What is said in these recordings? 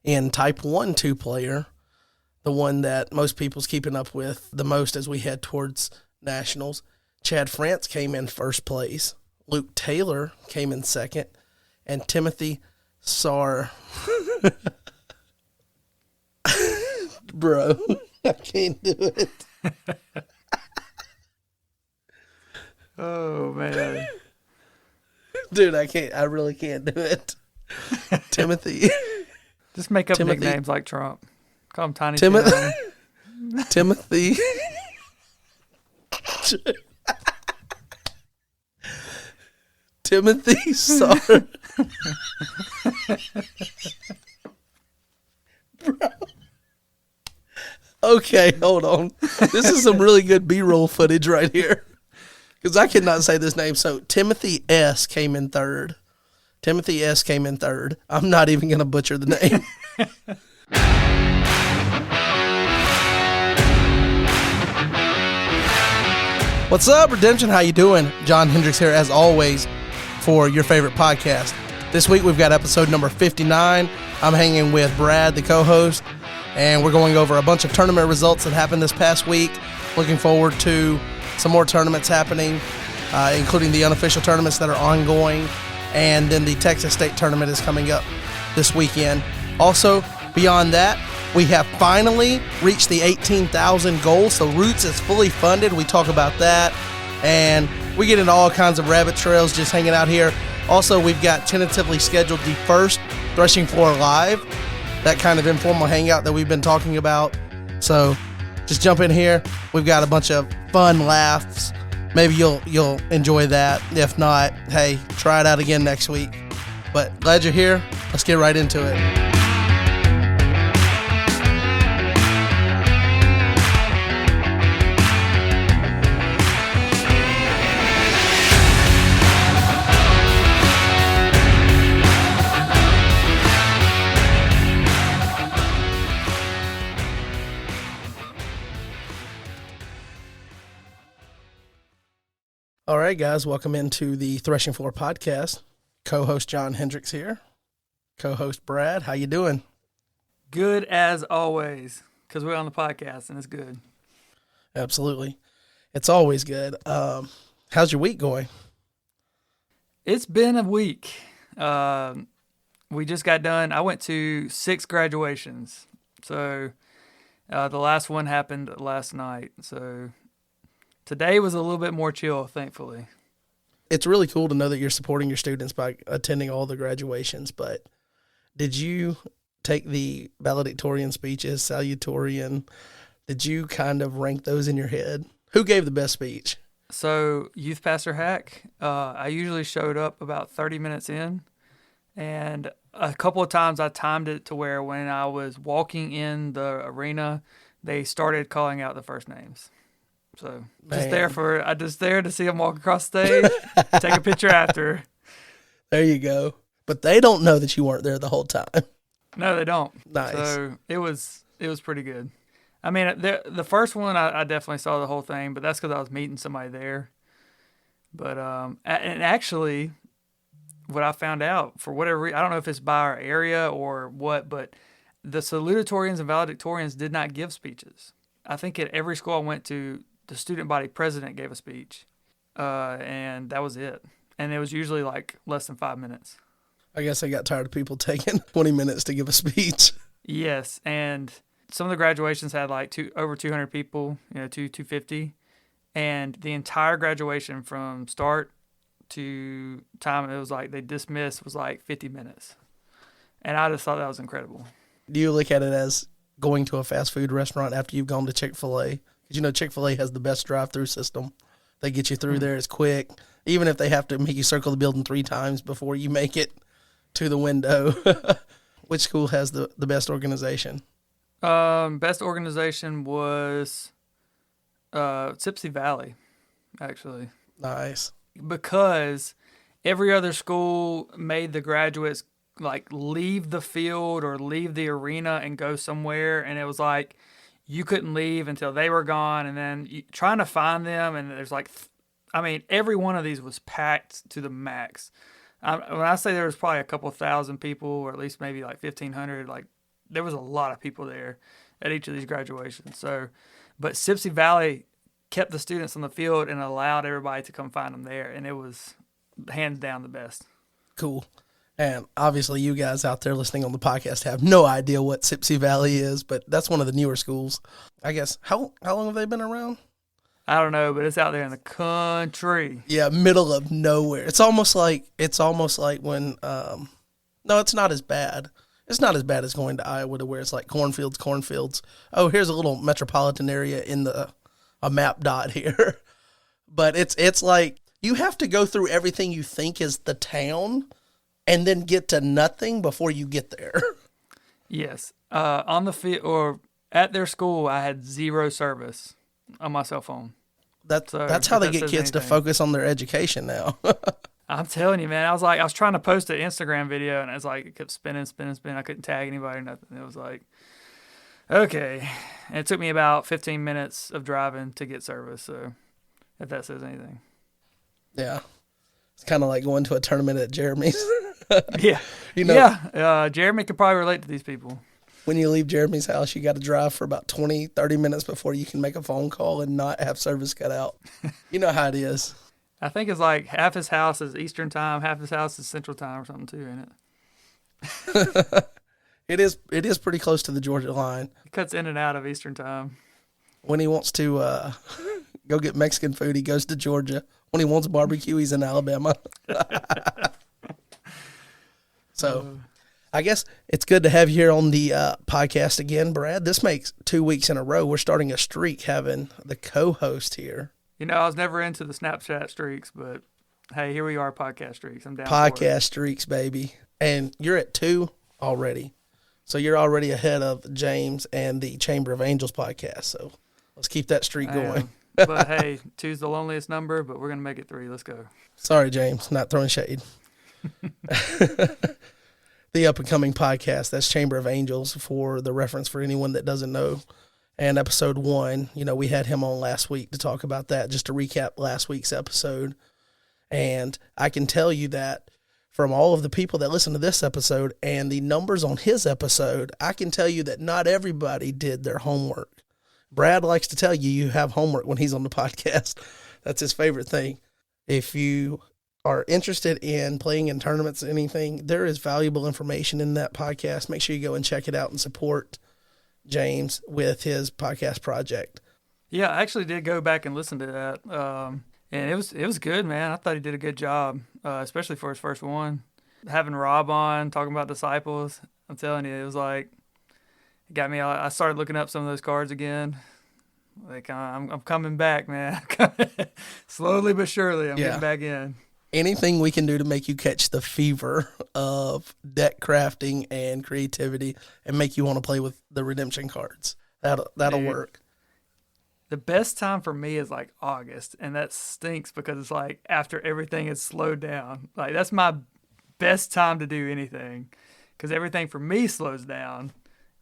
In Type 1 two-player, the one that most people's keeping up with the most as we head towards nationals, Chad France came in first place. Luke Taylor came in second. And Timothy Sarr. Bro, I can't do it. Oh, man. Dude, I really can't do it. Timothy. Just make up Timothy. nicknames like Trump. Call him Tiny Tim. Timothy. Timothy Sarr. Bro. Okay, hold on. This is some really good B-roll footage right here. Because I cannot say this name. So Timothy S. came in third. Timothy S. came in third. I'm not even going to butcher the name. What's up, Redemption? How you doing? John Hendricks here, as always, for your favorite podcast. This week, we've got episode number 59. I'm hanging with Brad, the co-host, and we're going over a bunch of tournament results that happened this past week. Looking forward to some more tournaments happening, including the unofficial tournaments that are ongoing, and then the Texas State tournament is coming up this weekend. Also, beyond that, we have finally reached the 18,000 goal, so Roots is fully funded. We talk about that, and we get into all kinds of rabbit trails just hanging out here. Also, we've got tentatively scheduled the first Threshing Floor Live, that kind of informal hangout that we've been talking about. So just jump in here. We've got a bunch of fun laughs. Maybe you'll enjoy that. If not, hey, try it out again next week. But glad you're here. Let's get right into it. All right, guys, welcome into the Threshing Floor podcast. Co-host John Hendricks here. Co-host Brad, how you doing? Good as always, because we're on the podcast and it's good. Absolutely. It's always good. How's your week going? It's been a week. We just got done. I went to 6 graduations. So the last one happened last night. So today was a little bit more chill, thankfully. It's really cool to know that you're supporting your students by attending all the graduations, but did you take the valedictorian speeches, salutatorian? Did you kind of rank those in your head? Who gave the best speech? So Youth Pastor Hack, I usually showed up about 30 minutes in, and a couple of times I timed it to where when I was walking in the arena, they started calling out the first names. So just there to see them walk across the stage, take a picture after. There you go. But they don't know that you weren't there the whole time. No, they don't. Nice. So it was pretty good. I mean, the first one I definitely saw the whole thing, but that's because I was meeting somebody there. But and actually, what I found out, for whatever reason, I don't know if it's by our area or what, but the salutatorians and valedictorians did not give speeches. I think at every school I went to, the student body president gave a speech, and that was it. And it was usually like less than 5 minutes. I guess I got tired of people taking 20 minutes to give a speech. Yes, and some of the graduations had like over 200 people, 250, and the entire graduation from start to time it was like they dismissed was like 50 minutes. And I just thought that was incredible. Do you look at it as going to a fast food restaurant after you've gone to Chick-fil-A? Because Chick-fil-A has the best drive-through system. They get you through there. It's quick. Even if they have to make you circle the building 3 times before you make it to the window. Which school has the best organization? Best organization was Tipsy Valley, actually. Nice. Because every other school made the graduates like leave the field or leave the arena and go somewhere, and it was like you couldn't leave until they were gone, and then trying to find them, and there's like, every one of these was packed to the max. When I say there was probably a couple thousand people, or at least maybe like 1,500, like there was a lot of people there at each of these graduations. So, but Sipsey Valley kept the students on the field and allowed everybody to come find them there, and it was hands down the best. Cool. And obviously you guys out there listening on the podcast have no idea what Sipsey Valley is, but that's one of the newer schools. I guess, how long have they been around? I don't know, but it's out there in the country. Yeah, middle of nowhere. It's almost like when, no, it's not as bad. It's not as bad as going to Iowa to where it's like cornfields. Oh, here's a little metropolitan area in a map dot here. But it's like you have to go through everything you think is the town and then get to nothing before you get there. Yes. On the field or at their school, I had 0 service on my cell phone. That's how they get kids to focus on their education now. I'm telling you, man. I was trying to post an Instagram video, and it kept spinning. I couldn't tag anybody or nothing. It was like, okay. And it took me about 15 minutes of driving to get service. So, if that says anything. Yeah, it's kind of like going to a tournament at Jeremy's. Yeah, Yeah. Jeremy could probably relate to these people. When you leave Jeremy's house, you got to drive for about 20, 30 minutes before you can make a phone call and not have service cut out. You know how it is. I think it's like half his house is Eastern time, half his house is Central time or something too, ain't it? It is pretty close to the Georgia line. He cuts in and out of Eastern time. When he wants to go get Mexican food, he goes to Georgia. When he wants barbecue, he's in Alabama. So I guess it's good to have you here on the podcast again, Brad. This makes 2 weeks in a row. We're starting a streak having the co-host here. You know, I was never into the Snapchat streaks, but hey, here we are, podcast streaks. I'm down Podcast streaks, baby. And you're at 2 already. So you're already ahead of James and the Chamber of Angels podcast. So let's keep that streak going. But hey, 2's the loneliest number, but we're going to make it 3. Let's go. Sorry, James, not throwing shade. The up-and-coming podcast, that's Chamber of Angels, for the reference for anyone that doesn't know. And episode 1, we had him on last week to talk about that, just to recap last week's episode. And I can tell you that from all of the people that listen to this episode and the numbers on his episode, I can tell you that not everybody did their homework. Brad likes to tell you have homework when he's on the podcast. That's his favorite thing. If you are interested in playing in tournaments or anything, there is valuable information in that podcast. Make sure you go and check it out and support James with his podcast project. Yeah, I actually did go back and listen to that. And it was good, man. I thought he did a good job, especially for his first one. Having Rob on, talking about disciples, I'm telling you, it was like, it got me. I started looking up some of those cards again. Like, I'm coming back, man. Slowly but surely, I'm getting back in. Anything we can do to make you catch the fever of deck crafting and creativity and make you want to play with the redemption cards. That'll work. The best time for me is like August, and that stinks because it's like after everything is slowed down. Like, that's my best time to do anything because everything for me slows down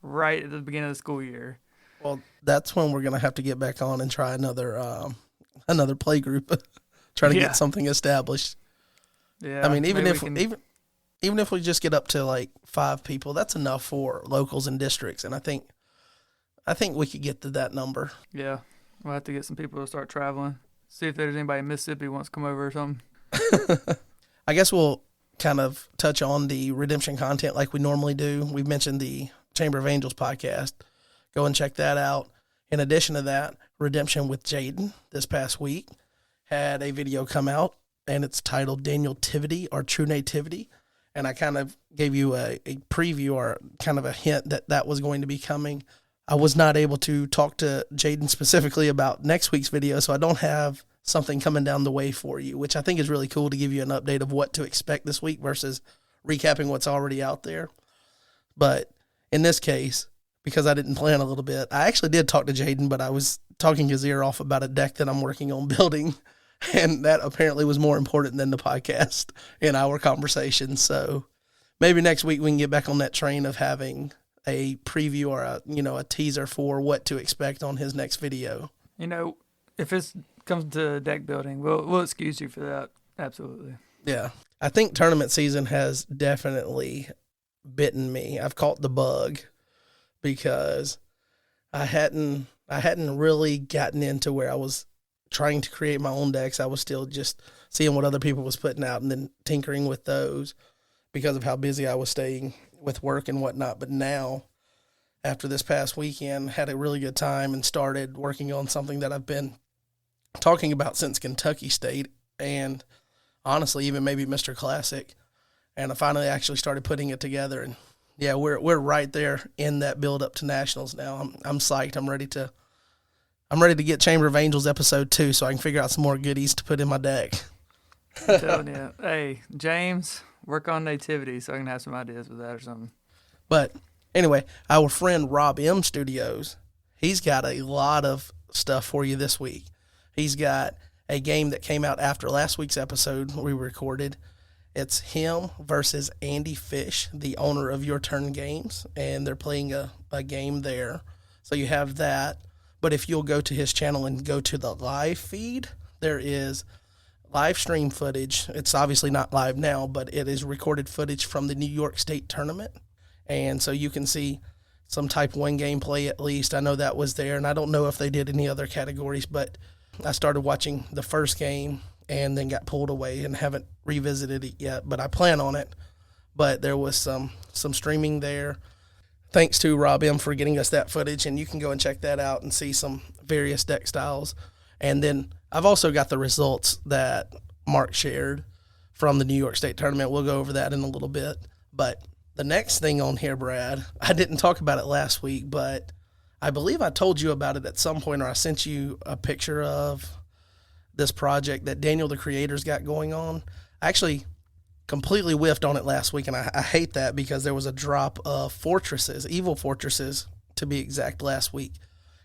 right at the beginning of the school year. Well, that's when we're going to have to get back on and try another play group. Try to get something established. Yeah. I mean, even if we just get up to like 5 people, that's enough for locals and districts. And I think we could get to that number. Yeah. We'll have to get some people to start traveling. See if there's anybody in Mississippi who wants to come over or something. I guess we'll kind of touch on the redemption content like we normally do. We've mentioned the Chamber of Angels podcast. Go and check that out. In addition to that, Redemption with Jaden this past week had a video come out, and it's titled Daniel Tivity, or True Nativity. And I kind of gave you a preview or kind of a hint that was going to be coming. I was not able to talk to Jaden specifically about next week's video, so I don't have something coming down the way for you, which I think is really cool to give you an update of what to expect this week versus recapping what's already out there. But in this case, because I didn't plan a little bit, I actually did talk to Jaden, but I was talking his ear off about a deck that I'm working on building. And that apparently was more important than the podcast in our conversation. So maybe next week we can get back on that train of having a preview or a teaser for what to expect on his next video. If it comes to deck building, we'll excuse you for that. Absolutely. Yeah. I think tournament season has definitely bitten me. I've caught the bug because I hadn't really gotten into where I was trying to create my own decks. I was still just seeing what other people was putting out and then tinkering with those because of how busy I was staying with work and whatnot. But now, after this past weekend, had a really good time and started working on something that I've been talking about since Kentucky State and honestly even maybe Mr. Classic. And I finally actually started putting it together, and yeah, we're right there in that build up to nationals now. I'm psyched. I'm ready to get Chamber of Angels episode 2 so I can figure out some more goodies to put in my deck. I'm telling you. Hey, James, work on nativity so I can have some ideas with that or something. But anyway, our friend Rob M Studios, he's got a lot of stuff for you this week. He's got a game that came out after last week's episode we recorded. It's him versus Andy Fish, the owner of Your Turn Games, and they're playing a game there. So you have that. But if you'll go to his channel and go to the live feed, there is live stream footage. It's obviously not live now, but it is recorded footage from the New York State tournament. And so you can see some Type 1 gameplay at least. I know that was there, and I don't know if they did any other categories, but I started watching the first game and then got pulled away and haven't revisited it yet, but I plan on it. But there was some streaming there. Thanks to Rob M for getting us that footage, and you can go and check that out and see some various deck styles. And then I've also got the results that Mark shared from the New York State tournament. We'll go over that in a little bit. But the next thing on here, Brad, I didn't talk about it last week, but I believe I told you about it at some point, or I sent you a picture of this project that Daniel the Creator's got going on. I actually completely whiffed on it last week, and I hate that because there was a drop of fortresses, evil fortresses to be exact, last week.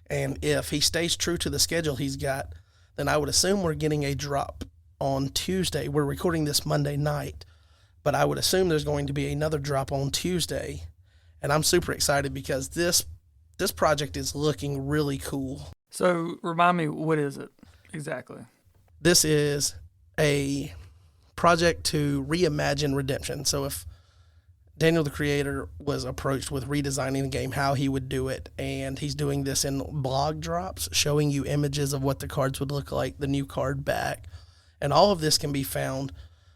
And if he stays true to the schedule he's got, then I would assume we're getting a drop on Tuesday. We're recording this Monday night, but I would assume there's going to be another drop on Tuesday. And I'm super excited because this project is looking really cool. So remind me, what is it exactly? This is a project to reimagine Redemption. So if Daniel the Creator was approached with redesigning the game, how he would do it, and he's doing this in blog drops, showing you images of what the cards would look like, the new card back. And all of this can be found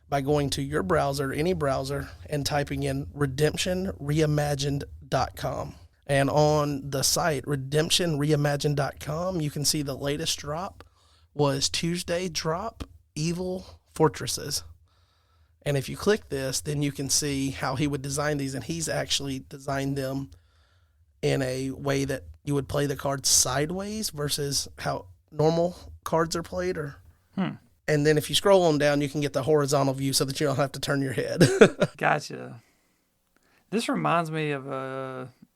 by going to your browser, any browser, and typing in redemptionreimagined.com. And on the site, redemptionreimagined.com, you can see the latest drop was Tuesday drop, Evil Fortresses. And if you click this, then you can see how he would design these. And he's actually designed them in a way that you would play the cards sideways versus how normal cards are played. And then if you scroll on down, you can get the horizontal view so that you don't have to turn your head. Gotcha. This reminds me of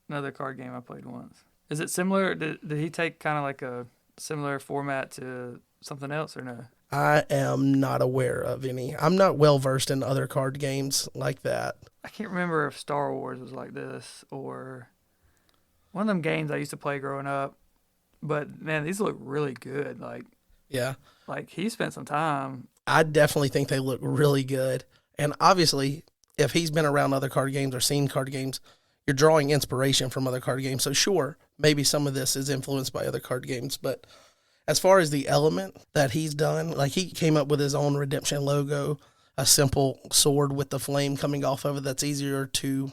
another card game I played once. Is it similar? Did he take kind of like a similar format to something else or no? I am not aware of any. I'm not well versed in other card games like that. I can't remember if Star Wars was like this or one of them games I used to play growing up. But man, these look really good. Yeah. Like he spent some time. I definitely think they look really good. And obviously, if he's been around other card games or seen card games, you're drawing inspiration from other card games. So sure, maybe some of this is influenced by other card games, but as far as the element that he's done, like he came up with his own Redemption logo, a simple sword with the flame coming off of it that's easier to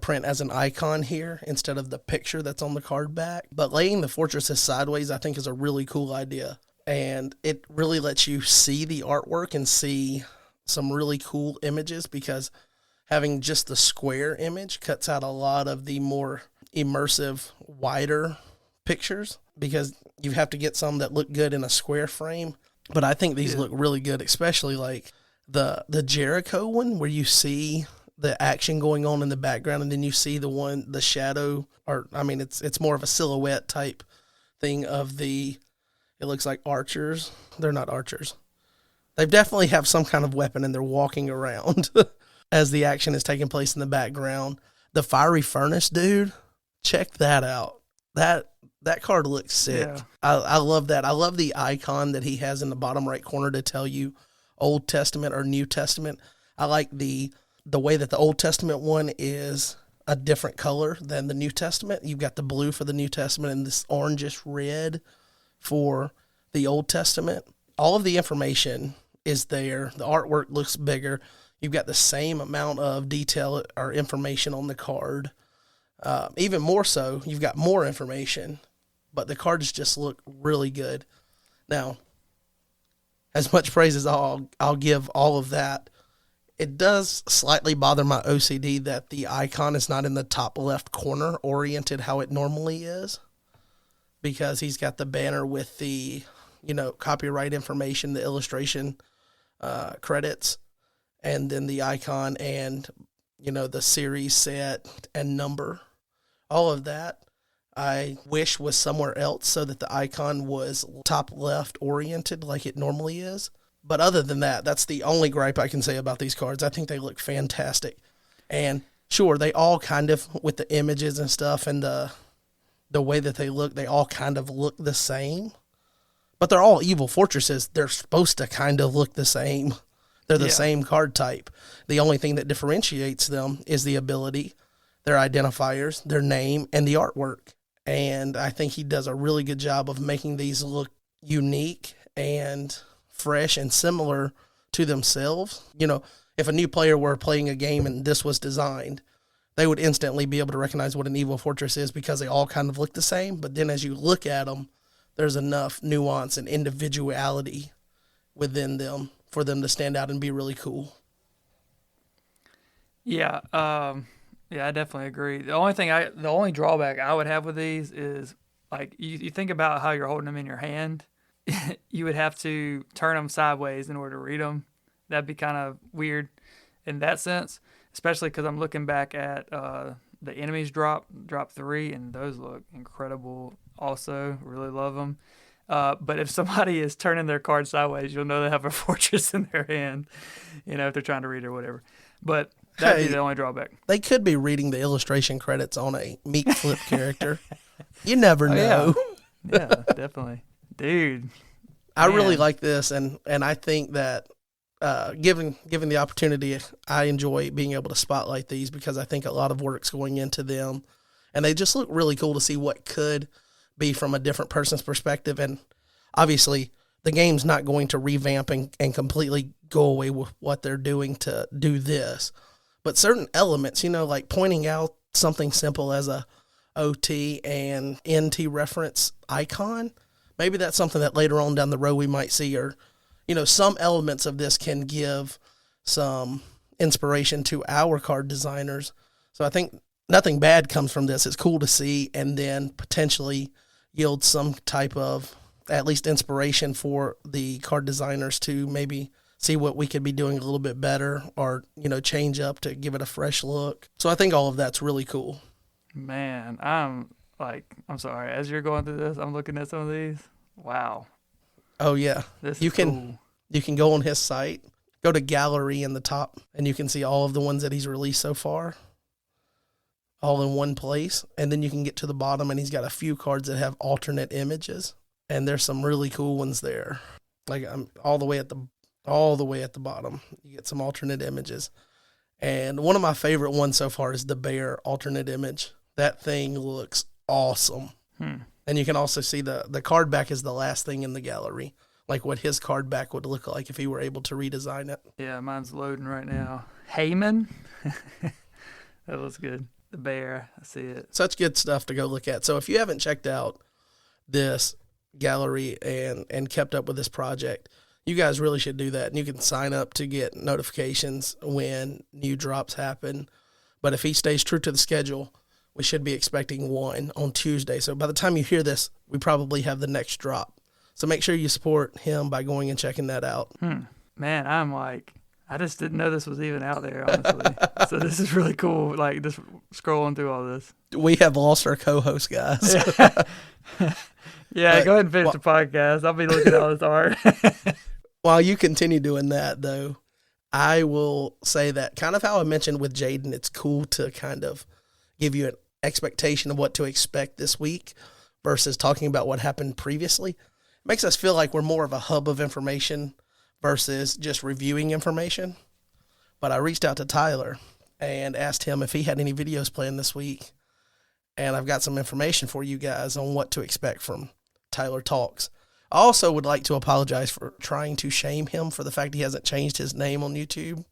print as an icon here instead of the picture that's on the card back. But laying the fortresses sideways, I think, is a really cool idea. And it really lets you see the artwork and see some really cool images because having just the square image cuts out a lot of the more immersive, wider pictures because you have to get some that look good in a square frame. But I think these look really good, especially like the Jericho one where you see the action going on in the background and then you see the shadow, or I mean it's more of a silhouette type thing of it looks like archers. They're not archers. They definitely have some kind of weapon and they're walking around as the action is taking place in the background. The fiery furnace dude, check that out. That card looks sick. Yeah. I love that. I love the icon that he has in the bottom right corner to tell you Old Testament or New Testament. I like the way that the Old Testament one is a different color than the New Testament. You've got the blue for the New Testament and this orangish red for the Old Testament. All of the information is there. The artwork looks bigger. You've got the same amount of detail or information on the card. Even more so, you've got more information, but the cards just look really good. Now, as much praise as I'll give all of that, it does slightly bother my OCD that the icon is not in the top left corner oriented how it normally is, because he's got the banner with the, copyright information, the illustration credits, and then the icon and, the series set and number. All of that I wish was somewhere else so that the icon was top left oriented like it normally is. But other than that, that's the only gripe I can say about these cards. I think they look fantastic. And sure, they all kind of, with the images and stuff and the way that they look, they all kind of look the same. But they're all evil fortresses. They're supposed to kind of look the same. They're the same card type. The only thing that differentiates them is the ability, their identifiers, their name, and the artwork. And I think he does a really good job of making these look unique and fresh and similar to themselves. If a new player were playing a game and this was designed, they would instantly be able to recognize what an evil fortress is because they all kind of look the same. But then as you look at them, there's enough nuance and individuality within them for them to stand out and be really cool. Yeah, I definitely agree. The only drawback I would have with these is, like, you think about how you're holding them in your hand. You would have to turn them sideways in order to read them. That'd be kind of weird in that sense, especially because I'm looking back at the enemies drop 3, and those look incredible also. Really love them. But if somebody is turning their card sideways, you'll know they have a fortress in their hand, if they're trying to read or whatever. But that'd be the only drawback. They could be reading the illustration credits on a meat flip character. You never know. Yeah, definitely. Dude. I really like this, and I think that given the opportunity, I enjoy being able to spotlight these because I think a lot of work's going into them, and they just look really cool to see what could be from a different person's perspective. And obviously, the game's not going to revamp and completely go away with what they're doing to do this. But certain elements, like pointing out something simple as a OT and NT reference icon, maybe that's something that later on down the road we might see, or, some elements of this can give some inspiration to our card designers. So I think nothing bad comes from this. It's cool to see, and then potentially yield some type of at least inspiration for the card designers to maybe see what we could be doing a little bit better, or, change up to give it a fresh look. So I think all of that's really cool. Man, I'm sorry. As you're going through this, I'm looking at some of these. Wow. Oh yeah. You can go on his site, go to gallery in the top, and you can see all of the ones that he's released so far, all in one place. And then you can get to the bottom, and he's got a few cards that have alternate images, and there's some really cool ones there. Like all the way at the bottom, you get some alternate images. And one of my favorite ones so far is the bear alternate image. That thing looks awesome. And you can also see the card back is the last thing in the gallery, like what his card back would look like if he were able to redesign it. Yeah, mine's loading right now. Heyman. That looks good. The bear, I see it. Such good stuff to go look at. So if you haven't checked out this gallery and kept up with this project, you guys really should do that. And you can sign up to get notifications when new drops happen. But if he stays true to the schedule, we should be expecting one on Tuesday. So by the time you hear this, we probably have the next drop. So make sure you support him by going and checking that out. Man, I just didn't know this was even out there, honestly. So this is really cool, like just scrolling through all this. We have lost our co-host, guys. Yeah, go ahead and finish the podcast. I'll be looking at all this art. While you continue doing that, though, I will say that kind of how I mentioned with Jaden, it's cool to kind of give you an expectation of what to expect this week versus talking about what happened previously. It makes us feel like we're more of a hub of information versus just reviewing information. But I reached out to Tyler, and asked him if he had any videos planned this week. And I've got some information for you guys on what to expect from Tyler Talks. I also would like to apologize for trying to shame him for the fact he hasn't changed his name on YouTube.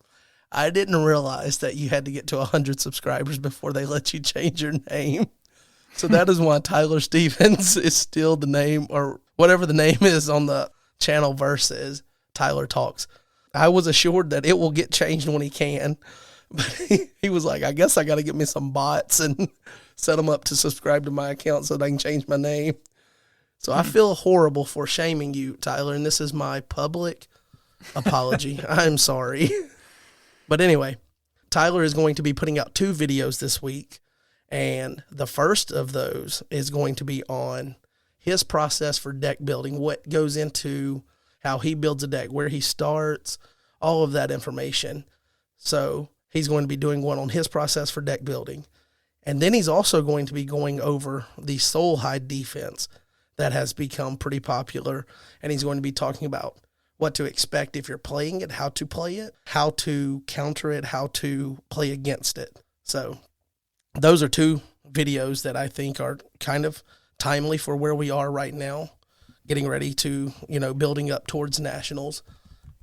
I didn't realize that you had to get to 100 subscribers before they let you change your name. So that is why Tyler Stevens is still the name, or whatever the name is on the channel versus Tyler Talks. I was assured that it will get changed when he can. But he was like, I guess I got to get me some bots and set them up to subscribe to my account so that I can change my name. So I feel horrible for shaming you, Tyler, and this is my public apology. I'm sorry. But anyway, Tyler is going to be putting out 2 videos this week, and the first of those is going to be on his process for deck building, what goes into how he builds a deck, where he starts, all of that information. So he's going to be doing one on his process for deck building. And then he's also going to be going over the soul hide defense that has become pretty popular. And he's going to be talking about what to expect if you're playing it, how to play it, how to counter it, how to play against it. So those are 2 videos that I think are kind of timely for where we are right now, getting ready to, building up towards nationals.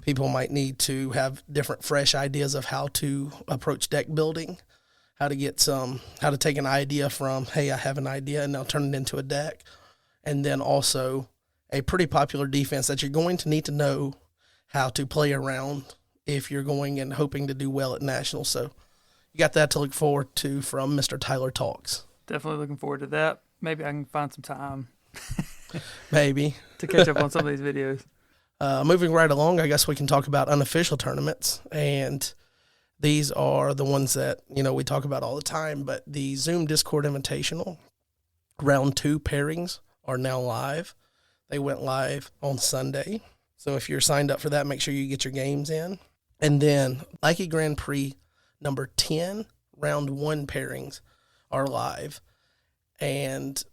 People might need to have different, fresh ideas of how to approach deck building, how to take an idea from, hey, I have an idea and now turn it into a deck. And then also a pretty popular defense that you're going to need to know how to play around if you're going and hoping to do well at nationals. So you got that to look forward to from Mr. Tyler Talks. Definitely looking forward to that. Maybe I can find some time. Maybe. To catch up on some of these videos. Moving right along, I guess we can talk about unofficial tournaments. And these are the ones that, we talk about all the time. But the Zoom Discord Invitational round 2 pairings are now live. They went live on Sunday. So if you're signed up for that, make sure you get your games in. And then Lucky Grand Prix number 10, round 1 pairings are live. And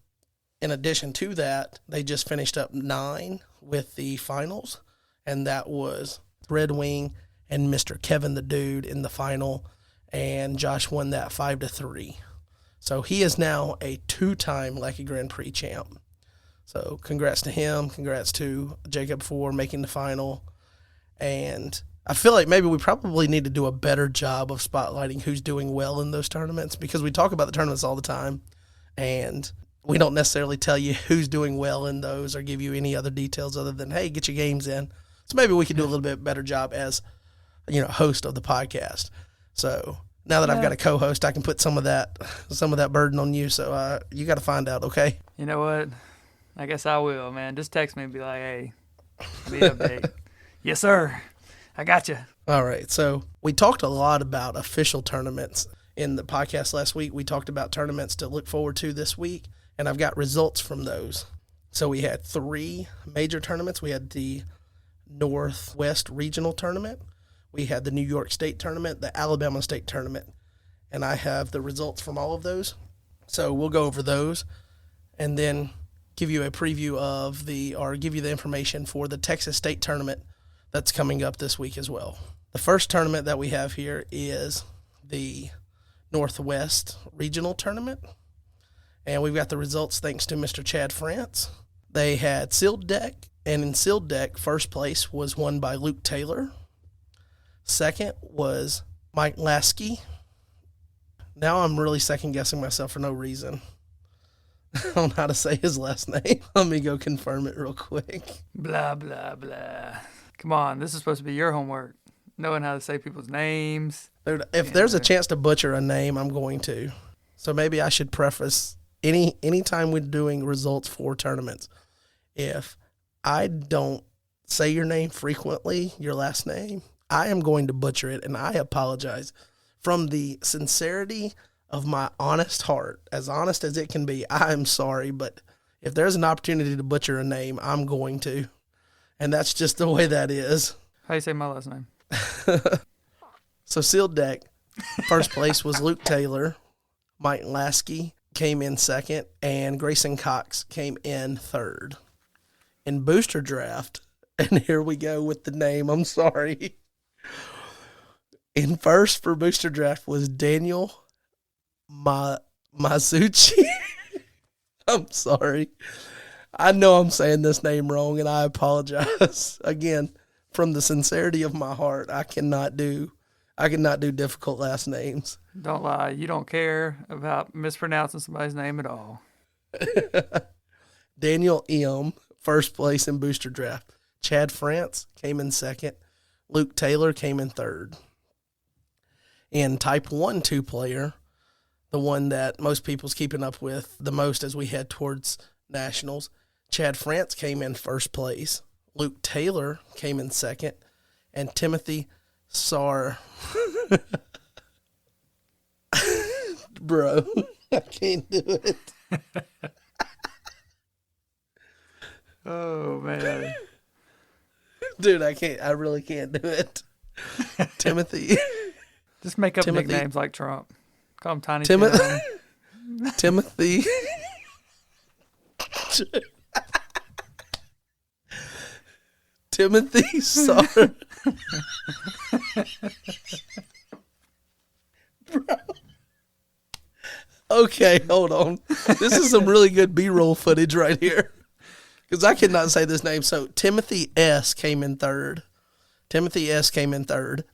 in addition to that, they just finished up 9 with the finals. And that was Red Wing and Mr. Kevin the Dude in the final. And Josh won that 5-3. So he is now a 2-time Lucky Grand Prix champ. So congrats to him. Congrats to Jacob for making the final. And I feel like maybe we probably need to do a better job of spotlighting who's doing well in those tournaments, because we talk about the tournaments all the time and we don't necessarily tell you who's doing well in those or give you any other details other than, hey, get your games in. So maybe we could do a little bit better job as, host of the podcast. So now that I've got a co-host, I can put some of that burden on you. So you got to find out, okay? You know what? I guess I will, man. Just text me and be like, hey, need an update. Yes, sir. I got you. All right. So we talked a lot about official tournaments in the podcast last week. We talked about tournaments to look forward to this week, and I've got results from those. So we had 3 major tournaments. We had the Northwest Regional Tournament. We had the New York State Tournament, the Alabama State Tournament, and I have the results from all of those. So we'll go over those and then give you a preview of give you the information for the Texas State Tournament that's coming up this week as well. The first tournament that we have here is the Northwest Regional Tournament, and we've got the results thanks to Mr. Chad France. They had sealed deck, and in sealed deck, first place was won by Luke Taylor. Second was Mike Lasky. Now I'm really second-guessing myself for no reason. I don't know how to say his last name. Let me go confirm it real quick. Blah, blah, blah. Come on, this is supposed to be your homework. Knowing how to say people's names. Dude, if there's a chance to butcher a name, I'm going to. So maybe I should preface any time we're doing results for tournaments, if I don't say your name frequently, your last name, I am going to butcher it, and I apologize. From the sincerity of my honest heart, as honest as it can be, I'm sorry, but if there's an opportunity to butcher a name, I'm going to. And that's just the way that is. How do you say my last name? So sealed deck, first place was Luke Taylor. Mike Lasky came in second, and Grayson Cox came in third. In booster draft, and here we go with the name, I'm sorry. In first for Booster Draft was Daniel Mazucci. I'm sorry. I know I'm saying this name wrong, and I apologize. Again, from the sincerity of my heart, I cannot do difficult last names. Don't lie. You don't care about mispronouncing somebody's name at all. Daniel M., first place in Booster Draft. Chad France came in second. Luke Taylor came in third. In Type 1 two-player, the one that most people's keeping up with the most as we head towards Nationals, Chad France came in first place. Luke Taylor came in second. And Timothy Bro, I can't do it. Oh, man. Dude, I really can't do it. Timothy. Just make up nicknames like Trump. Call him Tiny Tim. Tim. Timothy Sar. Okay, hold on. This is some really good B-roll footage right here. Because I cannot say this name. So Timothy S. came in third.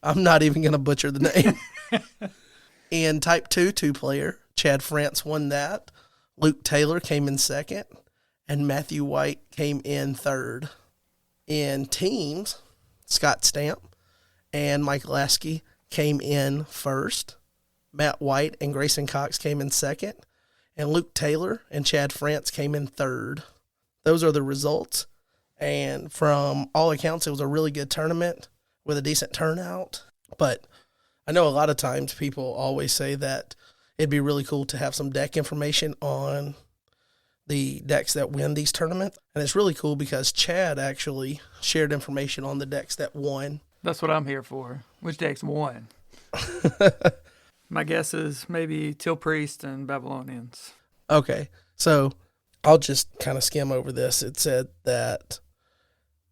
I'm not even going to butcher the name. In Type 2 two-player, Chad France won that. Luke Taylor came in second. And Matthew White came in third. In teams, Scott Stamp and Mike Lasky came in first. Matt White and Grayson Cox came in second. And Luke Taylor and Chad France came in third. Those are the results. And from all accounts, it was a really good tournament with a decent turnout. But I know a lot of times people always say that it'd be really cool to have some deck information on the decks that win these tournaments. And it's really cool because Chad actually shared information on the decks that won. That's what I'm here for. Which decks won? My guess is maybe Till Priest and Babylonians. Okay, so I'll just kind of skim over this. It said that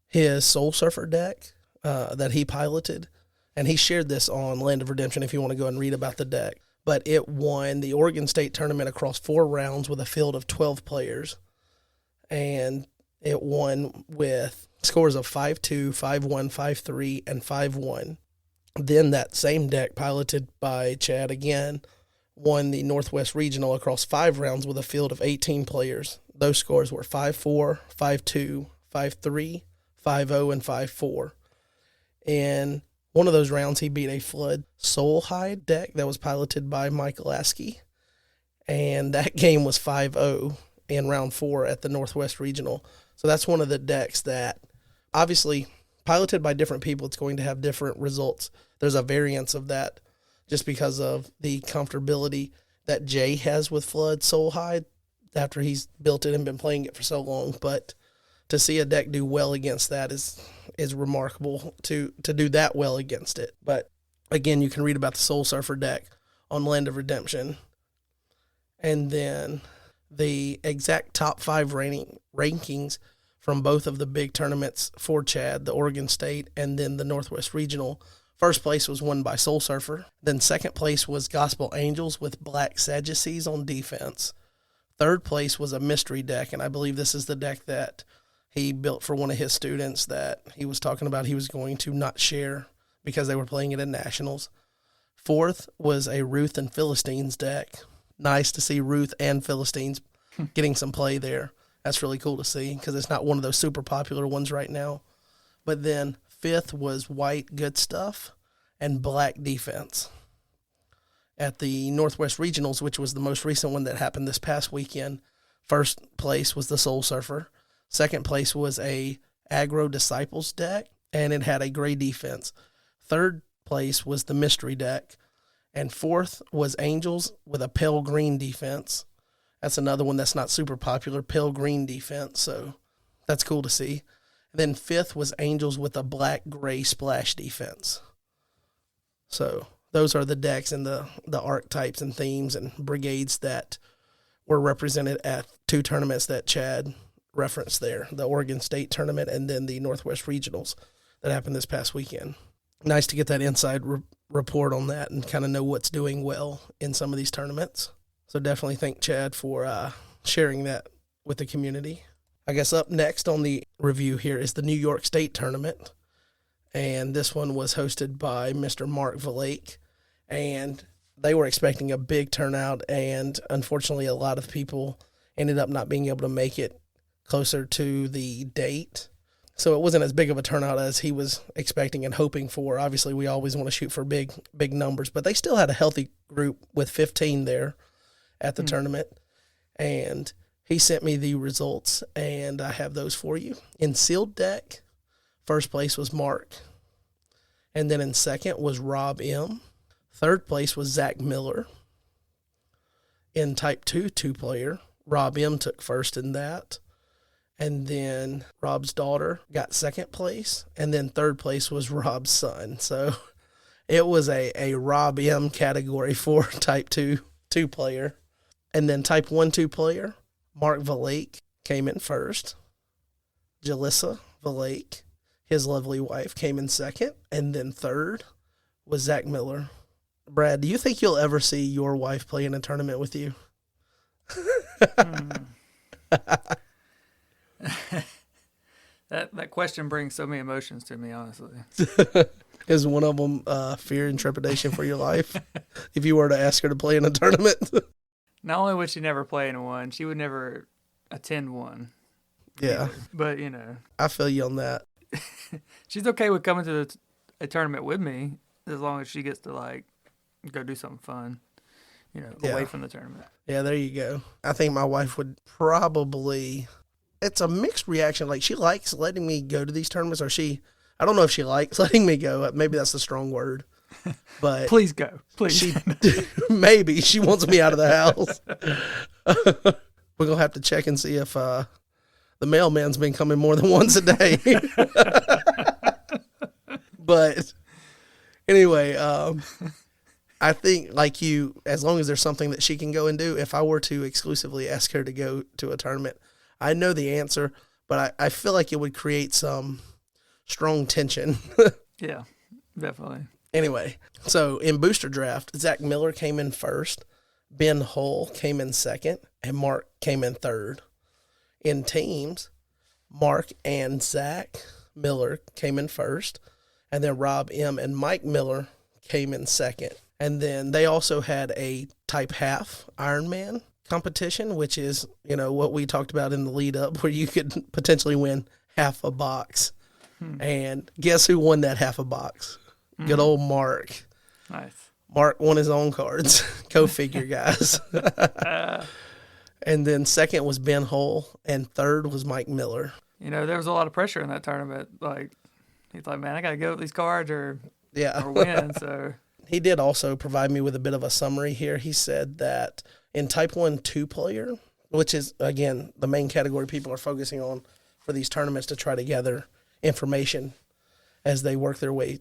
his Soul Surfer deck that he piloted, and he shared this on Land of Redemption if you want to go and read about the deck, but it won the Oregon State tournament across 4 rounds with a field of 12 players, and it won with scores of 5-2, 5-1, 5-3, and 5-1. Then that same deck, piloted by Chad again, won the Northwest Regional across 5 rounds with a field of 18 players. Those scores were 5-4, 5-2, 5-3, 5-0, and 5-4. In one of those rounds, he beat a Flood Soulhide deck that was piloted by Mike Lasky, and that game was 5-0 in round 4 at the Northwest Regional. So that's one of the decks that, obviously, piloted by different people, it's going to have different results. There's a variance of that just because of the comfortability that Jay has with Flood Soulhide after he's built it and been playing it for so long. But to see a deck do well against that is remarkable to do that well against it. But again, you can read about the Soul Surfer deck on Land of Redemption. And then the exact top 5 rankings from both of the big tournaments for Chad, the Oregon State and then the Northwest Regional. First place was won by Soul Surfer. Then second place was Gospel Angels with Black Sadducees on defense. Third place was a mystery deck, and I believe this is the deck that he built for one of his students that he was talking about he was going to not share because they were playing it in Nationals. Fourth was a Ruth and Philistines deck. Nice to see Ruth and Philistines getting some play there. That's really cool to see because it's not one of those super popular ones right now. But then fifth was White Good Stuff and Black Defense. At the Northwest Regionals, which was the most recent one that happened this past weekend, first place was the Soul Surfer. Second place was a Aggro Disciples deck, and it had a gray defense. Third place was the Mystery deck. And fourth was Angels with a pale green defense. That's another one that's not super popular, pale green defense, so that's cool to see. And then fifth was Angels with a black-gray splash defense. So those are the decks and the archetypes and themes and brigades that were represented at 2 tournaments that Chad referenced there, the Oregon State tournament and then the Northwest Regionals that happened this past weekend. nice to get that inside report on that and kind of know what's doing well in some of these tournaments. So definitely thank Chad for sharing that with the community. I guess up next on the review here is the New York State Tournament. And this one was hosted by Mr. Mark Valake. And they were expecting a big turnout, and unfortunately a lot of people ended up not being able to make it closer to the date. So it wasn't as big of a turnout as he was expecting and hoping for. Obviously, we always want to shoot for big numbers, but they still had a healthy group with 15 there at the tournament. And he sent me the results, and I have those for you. In sealed deck, first place was Mark. And then in second was Rob M. Third place was Zach Miller. In type 2 two-player, Rob M. took first in that. And then Rob's daughter got second place. And then third place was Rob's son. So it was a Rob M. category for type 2 two-player. And then type 1 two-player, Mark Valake came in first. Jalissa Valake, his lovely wife, came in second. And then third was Zach Miller. Brad, do you think you'll ever see your wife play in a tournament with you? That question brings so many emotions to me, honestly. Is one of them fear and trepidation for your life? If you were to ask her to play in a tournament? Not only would she never play in one, she would never attend one. Yeah. Either. But, you know. I feel you on that. She's okay with coming to a tournament with me as long as she gets to, like, go do something fun, you know, away from the tournament. Yeah, there you go. I think my wife would probably, it's a mixed reaction. Like, she likes letting me go to these tournaments, or I don't know if she likes letting me go. Maybe that's a strong word. But please go. Please. Maybe she wants me out of the house. We're going to have to check and see if the mailman's been coming more than once a day. But anyway, I think, like you, as long as there's something that she can go and do, if I were to exclusively ask her to go to a tournament, I know the answer, but I feel like it would create some strong tension. Yeah, definitely. Anyway, so in booster draft, Zach Miller came in first, Ben Hull came in second, and Mark came in third. In teams, Mark and Zach Miller came in first, and then Rob M. and Mike Miller came in second. And then they also had a type half Ironman competition, which is, you know, what we talked about in the lead up, where you could potentially win half a box. And guess who won that half a box? Good old Mark. Nice. Mark won his own cards. Go figure, guys. And then second was Ben Hull, and third was Mike Miller. You know, there was a lot of pressure in that tournament. Like, he's like, man, I got to go with these cards or win. So he did also provide me with a bit of a summary here. He said that in type 1 two-player, which is, again, the main category people are focusing on for these tournaments to try to gather information as they work their way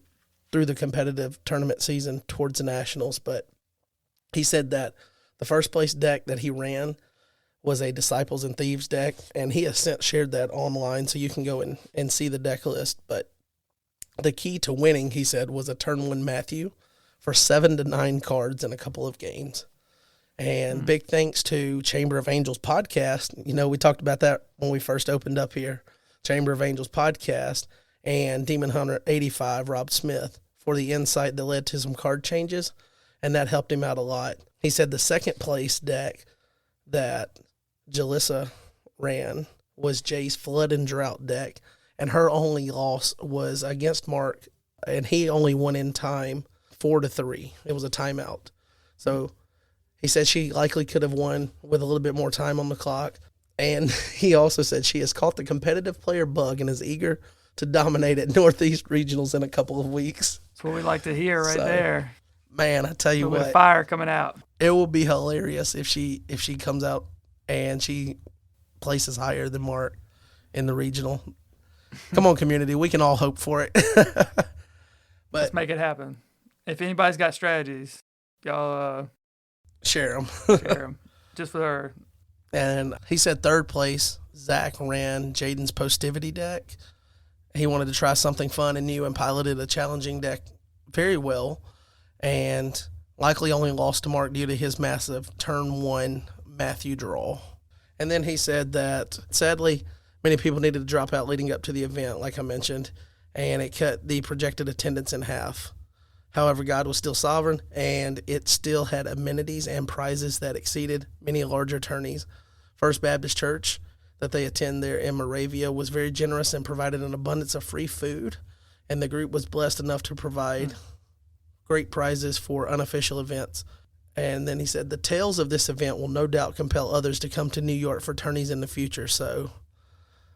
through the competitive tournament season towards the Nationals. But he said that the first place deck that he ran was a Disciples and Thieves deck, and he has since shared that online so you can go and see the deck list. But the key to winning, he said, was a turn 1 Matthew for 7 to 9 cards in a couple of games. And big thanks to Chamber of Angels podcast. You know, we talked about that when we first opened up here. Chamber of Angels podcast and Demon Hunter 85, Rob Smith, for the insight that led to some card changes, and that helped him out a lot. He said the second place deck that Jalissa ran was Jay's Flood and Drought deck, and her only loss was against Mark, and he only won in time 4-3. It was a timeout. So he said she likely could have won with a little bit more time on the clock. And he also said she has caught the competitive player bug and is eager to dominate at Northeast Regionals in a couple of weeks. That's what we like to hear right there. Man, I tell you what. Fire coming out. It will be hilarious if she comes out and she places higher than Mark in the regional. Come on, community. We can all hope for it. But let's make it happen. If anybody's got strategies, y'all share them. Share them. Just for her. And he said third place, Zach ran Jaden's Postivity deck. He wanted to try something fun and new and piloted a challenging deck very well, and likely only lost to Mark due to his massive turn 1 Matthew draw. And then he said that, sadly, many people needed to drop out leading up to the event, like I mentioned, and it cut the projected attendance in half. However, God was still sovereign, and it still had amenities and prizes that exceeded many larger tourneys. First Baptist Church that they attend there in Moravia was very generous and provided an abundance of free food, and the group was blessed enough to provide great prizes for unofficial events. And then he said, the tales of this event will no doubt compel others to come to New York for tourneys in the future. So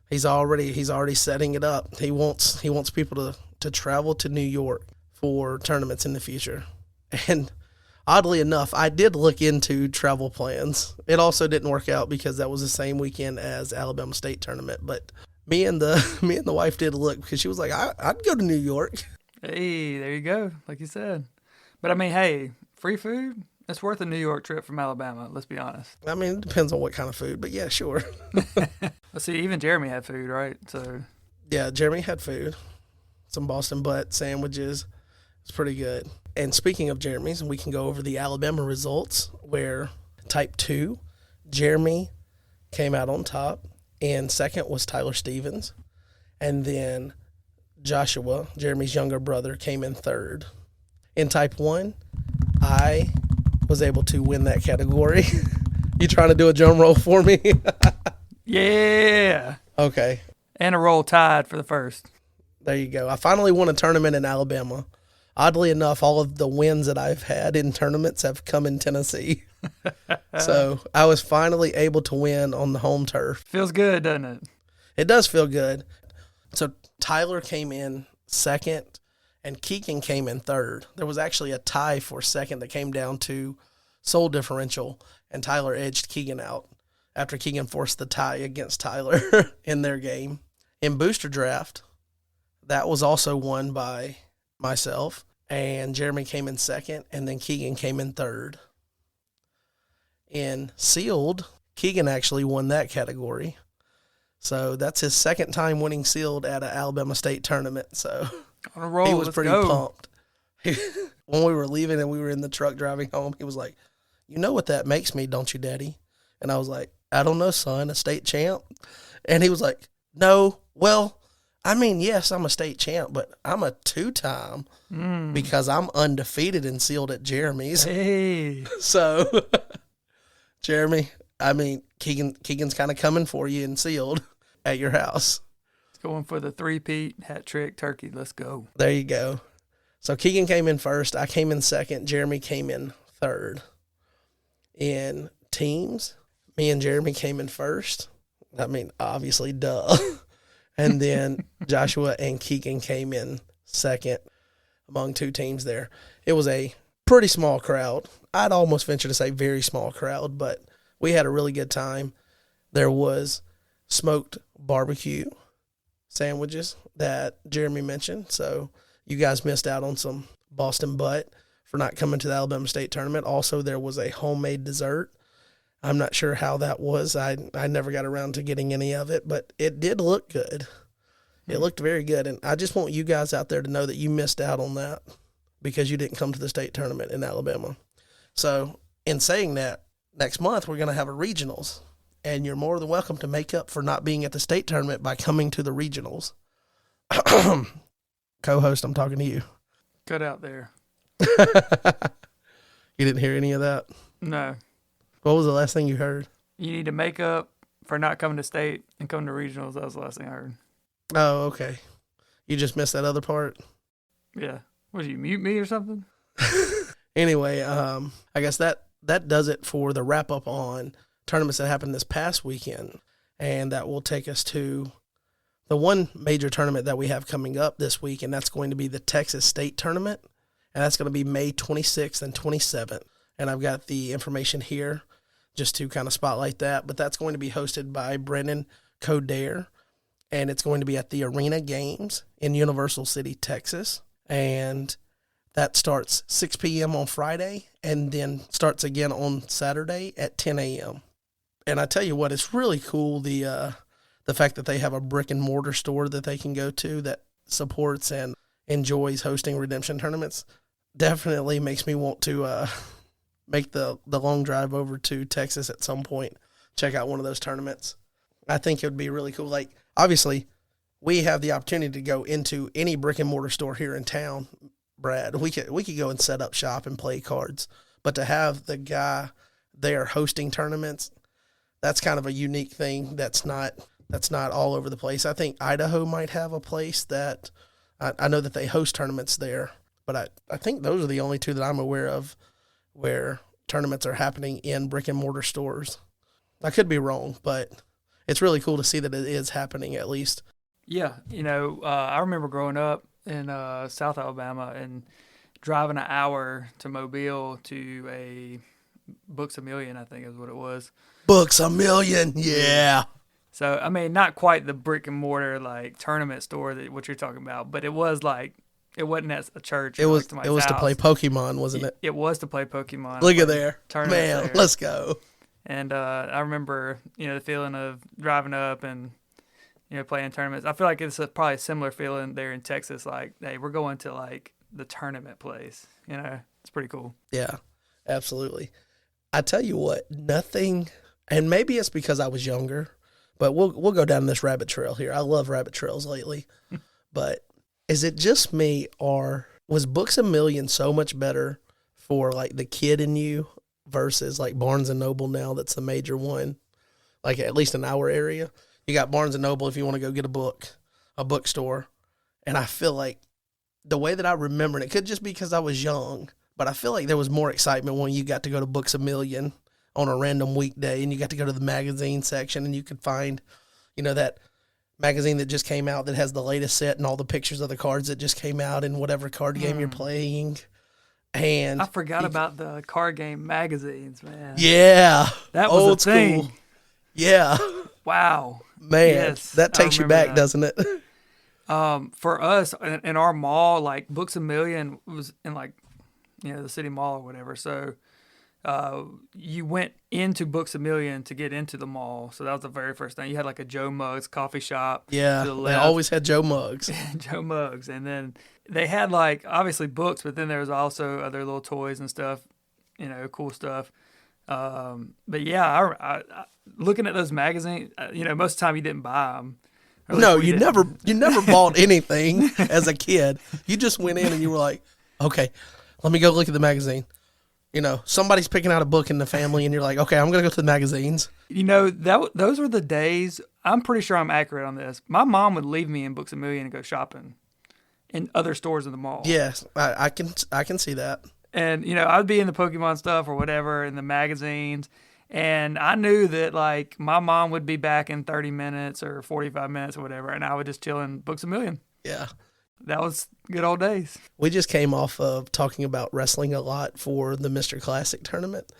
he's already setting it up. He wants people to travel to New York for tournaments in the future. And oddly enough, I did look into travel plans. It also didn't work out because that was the same weekend as Alabama State tournament. But me and the wife did look because she was like, I'd go to New York. Hey, there you go, like you said. But I mean, hey, free food, it's worth a New York trip from Alabama, let's be honest. I mean, it depends on what kind of food, but yeah, sure. Let's see, even Jeremy had food, right? So yeah, Jeremy had food. Some Boston butt sandwiches. It's pretty good. And speaking of Jeremy's, we can go over the Alabama results where Type 2, Jeremy came out on top, and second was Tyler Stevens. And then Joshua, Jeremy's younger brother, came in third. In Type 1, I was able to win that category. You trying to do a drum roll for me? yeah. Okay. And a roll tied for the first. There you go. I finally won a tournament in Alabama. Oddly enough, all of the wins that I've had in tournaments have come in Tennessee. So I was finally able to win on the home turf. Feels good, doesn't it? It does feel good. So Tyler came in second, and Keegan came in third. There was actually a tie for second that came down to soul differential, and Tyler edged Keegan out after Keegan forced the tie against Tyler in their game. In booster draft, that was also won by myself, and Jeremy came in second, and then Keegan came in third. In sealed, Keegan actually won that category. So that's his second time winning sealed at an Alabama State tournament. So on a roll, he was let's pretty go. pumped. When we were leaving and we were in the truck driving home, he was like, "You know what that makes me, don't you, Daddy?" And I was like, "I don't know, son, a state champ." And he was like, "No, well, I mean, yes, I'm a state champ, but I'm a 2-time because I'm undefeated and sealed at Jeremy's." Hey. So, Jeremy, I mean, Keegan's kind of coming for you and sealed at your house. It's going for the 3-peat, hat trick, turkey. Let's go. There you go. So Keegan came in first. I came in second. Jeremy came in third. In teams, me and Jeremy came in first. I mean, obviously, duh. And then Joshua and Keegan came in second among 2 teams there. It was a pretty small crowd. I'd almost venture to say very small crowd, but we had a really good time. There was smoked barbecue sandwiches that Jeremy mentioned. So you guys missed out on some Boston butt for not coming to the Alabama State tournament. Also, there was a homemade dessert. I'm not sure how that was. I never got around to getting any of it, but it did look good. It looked very good, and I just want you guys out there to know that you missed out on that because you didn't come to the state tournament in Alabama. So in saying that, next month we're going to have a regionals, and you're more than welcome to make up for not being at the state tournament by coming to the regionals. Co-host, I'm talking to you. Cut out there. You didn't hear any of that? No. What was the last thing you heard? You need to make up for not coming to state and come to regionals. That was the last thing I heard. Oh, okay. You just missed that other part? Yeah. What, did you mute me or something? Anyway, I guess that does it for the wrap-up on tournaments that happened this past weekend. And that will take us to the one major tournament that we have coming up this week, and that's going to be the Texas State Tournament. And that's going to be May 26th and 27th. And I've got the information here just to kind of spotlight that. But that's going to be hosted by Brennan Coderre, and it's going to be at the Arena Games in Universal City, Texas. And that starts 6 p.m. on Friday and then starts again on Saturday at 10 a.m. And I tell you what, it's really cool, the fact that they have a brick and mortar store that they can go to that supports, and enjoys hosting redemption tournaments. Definitely makes me want to make the long drive over to Texas at some point, check out one of those tournaments. I think it would be really cool. Like, obviously, we have the opportunity to go into any brick and mortar store here in town, Brad. We could go and set up shop and play cards, but to have the guy there hosting tournaments, that's kind of a unique thing. That's not all over the place. I think Idaho might have a place that I know that they host tournaments there, but I think those are the only two that I'm aware of where tournaments are happening in brick and mortar stores. I could be wrong, but it's really cool to see that it is happening at least. Yeah, I remember growing up in South Alabama and driving an hour to Mobile to a Books A Million, I think is what it was. Books A Million, yeah. So, I mean, not quite the brick and mortar like tournament store that what you're talking about, but it was like, it wasn't at a church. It was to play Pokemon, wasn't it? It was to play Pokemon. Look at there. Man, there. Let's go. And I remember, the feeling of driving up and, playing tournaments. I feel like it's probably a similar feeling there in Texas. Like, hey, we're going to like the tournament place. It's pretty cool. Yeah, absolutely. I tell you what, nothing, and maybe it's because I was younger, but we'll go down this rabbit trail here. I love rabbit trails lately. But is it just me, or was Books A Million so much better for like the kid in you versus like Barnes and Noble now? That's the major one, like at least in our area. You got Barnes and Noble if you want to go get a bookstore. And I feel like the way that I remember it, it could just be because I was young, but I feel like there was more excitement when you got to go to Books A Million on a random weekday and you got to go to the magazine section and you could find, that magazine that just came out that has the latest set and all the pictures of the cards that just came out in whatever card game you're playing. And I forgot about the card game magazines, man. Yeah. That was old a thing. School. Yeah. Wow. Man, yes, that takes you back, doesn't it? For us, in our mall, like Books A Million was in like, the city mall or whatever. So you went into Books A Million to get into the mall. So that was the very first thing. You had like a Joe Muggs coffee shop. Yeah, they always had Joe Muggs. Joe Muggs. And then they had like, obviously books, but then there was also other little toys and stuff, cool stuff. But yeah, I looking at those magazines, most of the time you didn't buy them. No, you never bought anything as a kid. You just went in and you were like, okay, let me go look at the magazine. Somebody's picking out a book in the family and you're like, okay, I'm going to go to the magazines. Those were the days, I'm pretty sure I'm accurate on this. My mom would leave me in Books A Million and go shopping in other stores in the mall. Yes, I can see that. And, I'd be in the Pokemon stuff or whatever in the magazines. And I knew that, like, my mom would be back in 30 minutes or 45 minutes or whatever, and I would just chill in Books A Million. Yeah. That was good old days. We just came off of talking about wrestling a lot for the Mr. Classic tournament.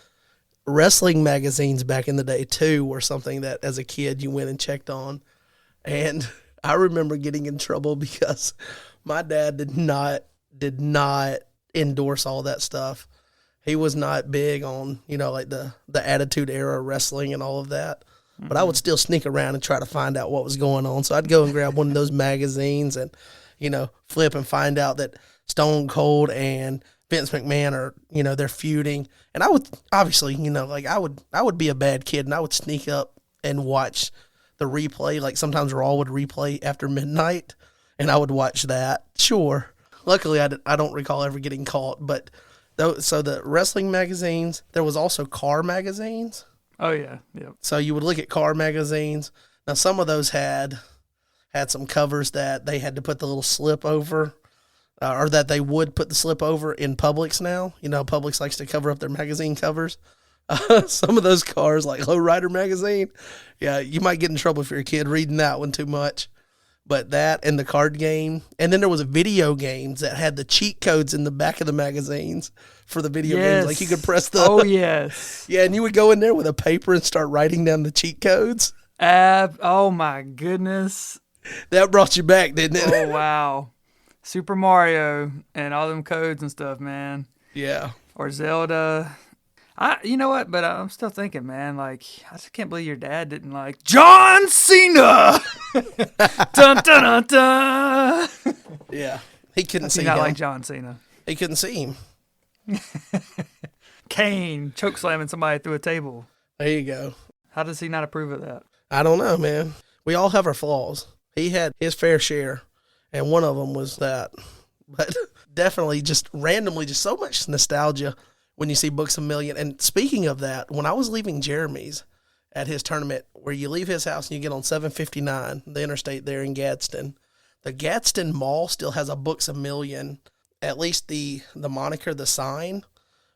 Wrestling magazines back in the day, too, were something that, as a kid, you went and checked on. And I remember getting in trouble because my dad did not endorse all that stuff. He was not big on, like the Attitude Era wrestling and all of that. But I would still sneak around and try to find out what was going on. So I'd go and grab one of those magazines and, flip and find out that Stone Cold and Vince McMahon are, they're feuding. And I would obviously, I would be a bad kid and I would sneak up and watch the replay. Like sometimes Raw would replay after midnight and I would watch that. Sure. Luckily, I don't recall ever getting caught, but so the wrestling magazines, there was also car magazines. Oh, yeah. Yep. So you would look at car magazines. Now, some of those had some covers that they had to put the little slip over, or that they would put the slip over in Publix now. Publix likes to cover up their magazine covers. Some of those cars, like Lowrider magazine, yeah, you might get in trouble if you're a kid reading that one too much. But that and the card game. And then there was video games that had the cheat codes in the back of the magazines for the video games. Like you could press the... Oh, yes. Yeah, and you would go in there with a paper and start writing down the cheat codes. Oh, my goodness. That brought you back, didn't it? Oh, wow. Super Mario and all them codes and stuff, man. Yeah. Or Zelda. You know what? But I'm still thinking, man, like, I just can't believe your dad didn't like John Cena. Dun, dun, dun, dun. Yeah. He couldn't see not him. like John Cena. He couldn't see him. Kane choke slamming somebody through a table. There you go. How does he not approve of that? I don't know, man. We all have our flaws. He had his fair share, and one of them was that. But definitely just randomly, just so much nostalgia when you see Books A Million. And speaking of that, when I was leaving Jeremy's at his tournament, where you leave his house and you get on 759, the interstate there in Gadsden, the Gadsden Mall still has a Books A Million, at least the moniker, the sign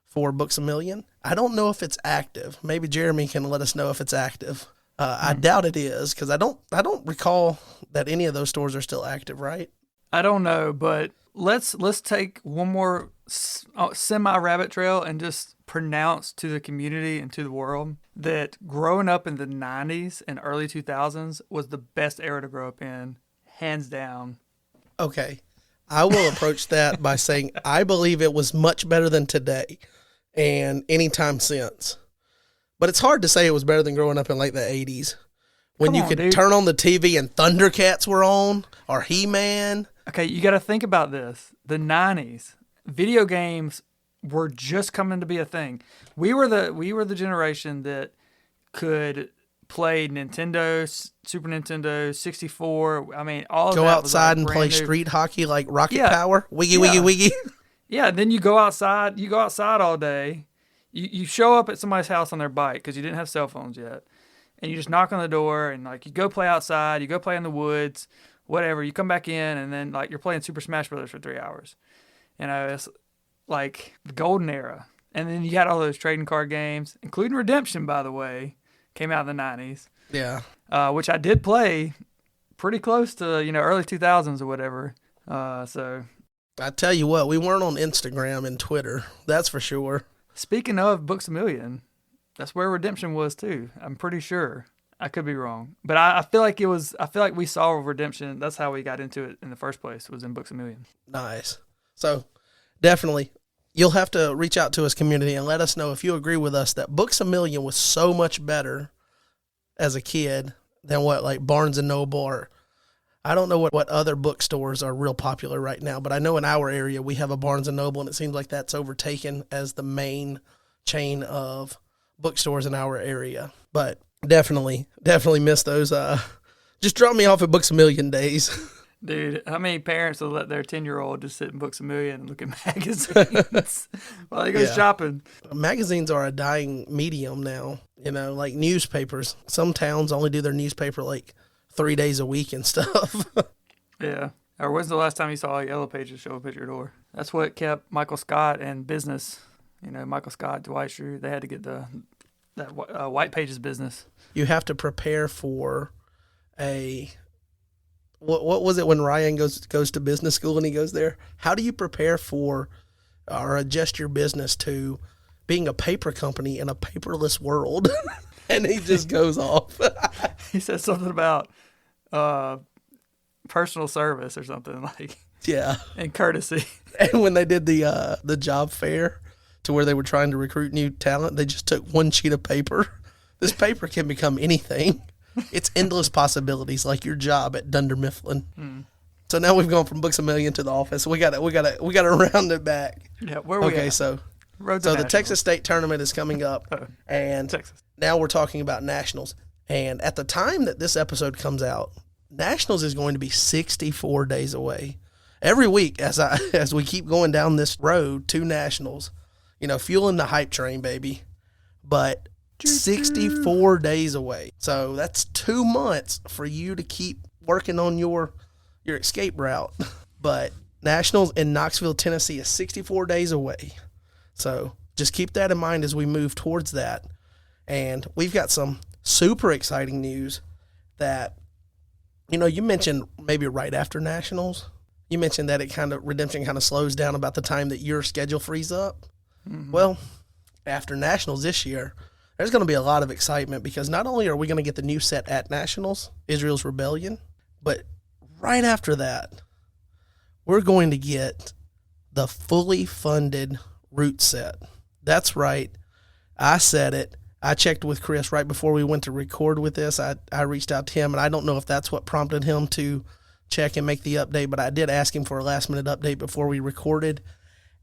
for Books A Million. I don't know if it's active. Maybe Jeremy can let us know if it's active. I doubt it is, because I don't recall that any of those stores are still active, right? I don't know, but let's take one more semi-rabbit trail and just pronounce to the community and to the world that growing up in the 90s and early 2000s was the best era to grow up in, hands down. Okay. I will approach that by saying I believe it was much better than today and any time since. But it's hard to say it was better than growing up in like the 80s when you could turn on the TV and Thundercats were on or He-Man. Okay, you got to think about this. The 90s, video games were just coming to be a thing. We were the generation that could play Nintendo, Super Nintendo, 64. I mean, all of go that outside was like and play new. Street hockey like Rocket Power. Wiggy. Yeah, then you go outside all day. You show up at somebody's house on their bike because you didn't have cell phones yet. And you just knock on the door and like you go play outside, you go play in the woods, whatever. You come back in and then like you're playing Super Smash Brothers for 3 hours. You know, it's like the golden era. And then you got all those trading card games, including Redemption, by the way, came out in the 90s. Yeah. Which I did play pretty close to, early 2000s or whatever. So I tell you what, we weren't on Instagram and Twitter. That's for sure. Speaking of Books A Million, that's where Redemption was too. I'm pretty sure. I could be wrong, but I feel like we saw Redemption. That's how we got into it in the first place, was in Books A Million. Nice. So definitely, you'll have to reach out to us, community, and let us know if you agree with us that Books A Million was so much better as a kid than what like Barnes and Noble or I don't know what other bookstores are real popular right now, but I know in our area we have a Barnes and Noble, and it seems like that's overtaken as the main chain of bookstores in our area. But definitely miss those. Just drop me off at Books A Million days. Dude, how many parents will let their 10-year-old just sit in Books A Million and look at magazines while they go shopping? Magazines are a dying medium now, like newspapers. Some towns only do their newspaper like 3 days a week and stuff. Yeah. Or when's the last time you saw a Yellow Pages show up at your door? That's what kept Michael Scott and business. Michael Scott, Dwight Schrute, they had to get that White Pages business. You have to prepare for what was it when Ryan goes to business school and he goes there? How do you prepare for or adjust your business to being a paper company in a paperless world? And he just goes off. He said something about personal service or something like. Yeah. And courtesy. And when they did the job fair to where they were trying to recruit new talent, they just took one sheet of paper. This paper can become anything. It's endless possibilities, like your job at Dunder Mifflin. Mm. So now we've gone from Books A Million to the office. We got to round it back. Yeah, where are we at? So the Texas State tournament is coming up, and Texas. Now we're talking about nationals. And at the time that this episode comes out, nationals is going to be 64 days away. Every week, as we keep going down this road to nationals, fueling the hype train, baby. But 64 days away. So that's 2 months for you to keep working on your escape route. But nationals in Knoxville, Tennessee is 64 days away. So just keep that in mind as we move towards that. And we've got some super exciting news that, you mentioned maybe right after nationals. You mentioned that Redemption kind of slows down about the time that your schedule frees up. Mm-hmm. Well, after nationals this year, there's going to be a lot of excitement because not only are we going to get the new set at nationals, Israel's Rebellion, but right after that, we're going to get the fully funded root set. That's right. I said it. I checked with Chris right before we went to record with this. I reached out to him, and I don't know if that's what prompted him to check and make the update, but I did ask him for a last-minute update before we recorded,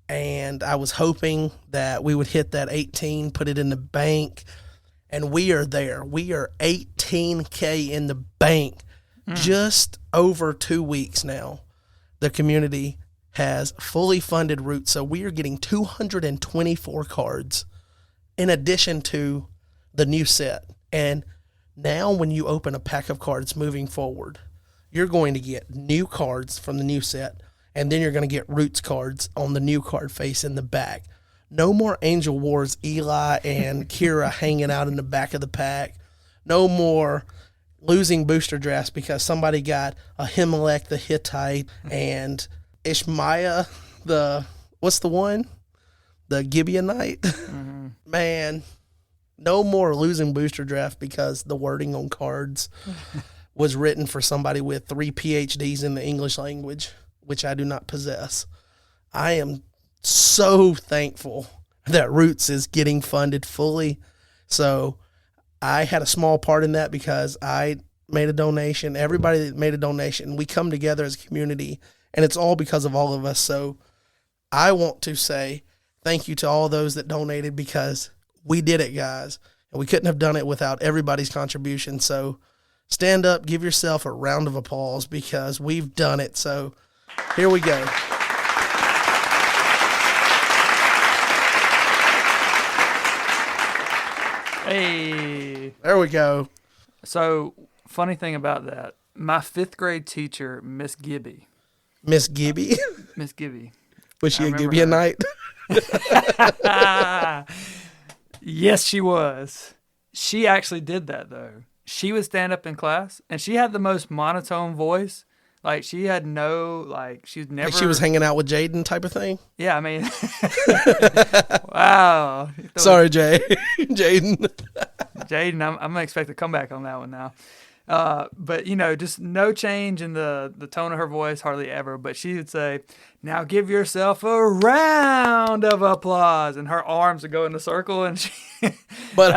and I was hoping that we would hit that 18, put it in the bank, and we are there. We are 18K in the bank. Just over 2 weeks now, the community has fully funded Roots, so we are getting 224 cards in addition to the new set. And now when you open a pack of cards moving forward, you're going to get new cards from the new set, and then you're going to get Roots cards on the new card face in the back. No more Angel Wars Eli and Kira hanging out in the back of the pack. No more losing booster drafts because somebody got a Himelech the Hittite and Ishmaya what's the one? The Gibeonite. Mm-hmm. Man, no more losing booster draft because the wording on cards was written for somebody with 3 PhDs in the English language, which I do not possess. I am so thankful that Roots is getting funded fully. So I had a small part in that because I made a donation. Everybody that made a donation, we come together as a community, and it's all because of all of us. So I want to say thank you to all those that donated because we did it, guys. And we couldn't have done it without everybody's contribution. So stand up, give yourself a round of applause because we've done it. So here we go. Hey. There we go. So, funny thing about that, my 5th grade teacher, Miss Gibby. Miss Gibby? Miss Gibby. Was she a Gibeonite? Yes, she was. She actually did that, though. She would stand up in class, and she had the most monotone voice. Like, she had no, like, she's never... Like she was hanging out with Jaden type of thing? Yeah, I mean... Wow. Sorry, Jaden. Jaden, I'm going to expect a comeback on that one now. But, you know, just no change in the tone of her voice, hardly ever. But she would say, now give yourself a round of applause. And her arms would go in a circle. And she... But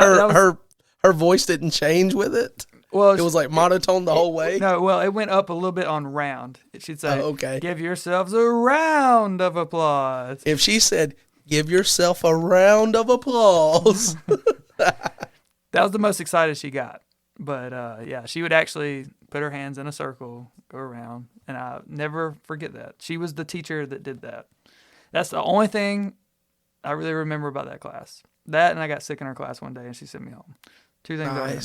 her voice didn't change with it? Well, it was like monotone the whole way? No, well, it went up a little bit on round. She'd say, okay. Give yourselves a round of applause. If she said, give yourself a round of applause. That was the most excited she got. But, yeah, she would actually put her hands in a circle, go around, and I never forget that. She was the teacher that did that. That's the only thing I really remember about that class. That, and I got sick in her class one day, and she sent me home. 2 things I remember.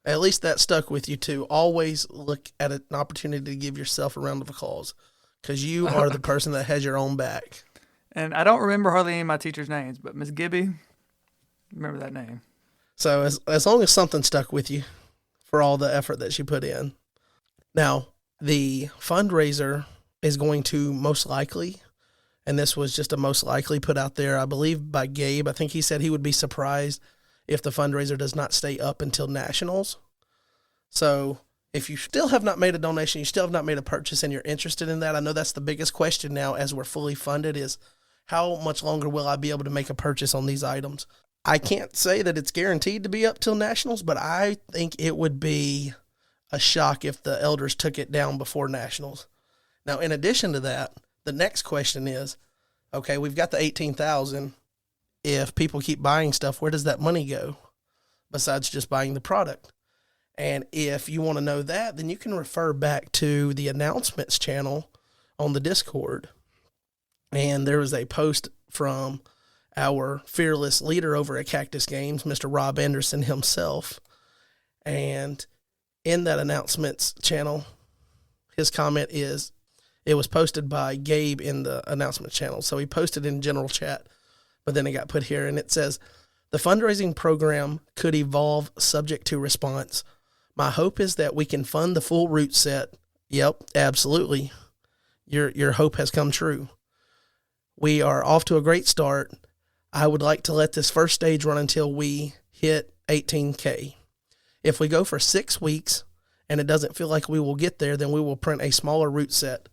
At least that stuck with you, too. Always look at an opportunity to give yourself a round of applause because you are the person that has your own back. And I don't remember hardly any of my teachers' names, but Miss Gibby, remember that name. So as long as something stuck with you for all the effort that she put in. Now, the fundraiser is going to most likely, and this was just a most likely put out there, I believe, by Gabe. I think he said he would be surprised if the fundraiser does not stay up until Nationals. So if you still have not made a donation, you still have not made a purchase, and you're interested in that, I know that's the biggest question now as we're fully funded is how much longer will I be able to make a purchase on these items? I can't say that it's guaranteed to be up till Nationals, but I think it would be a shock if the elders took it down before Nationals. Now, in addition to that, the next question is, okay, we've got the 18,000. If people keep buying stuff, where does that money go besides just buying the product? And if you want to know that, then you can refer back to the announcements channel on the Discord. And there was a post from our fearless leader over at Cactus Games, Mr. Rob Anderson himself. And in that announcements channel, his comment is, it was posted by Gabe in the announcements channel. So he posted in general chat. But then it got put here, and it says, the fundraising program could evolve subject to response. My hope is that we can fund the full root set. Yep, absolutely. Your hope has come true. We are off to a great start. I would like to let this first stage run until we hit 18K. If we go for 6 weeks and it doesn't feel like we will get there, then we will print a smaller root set.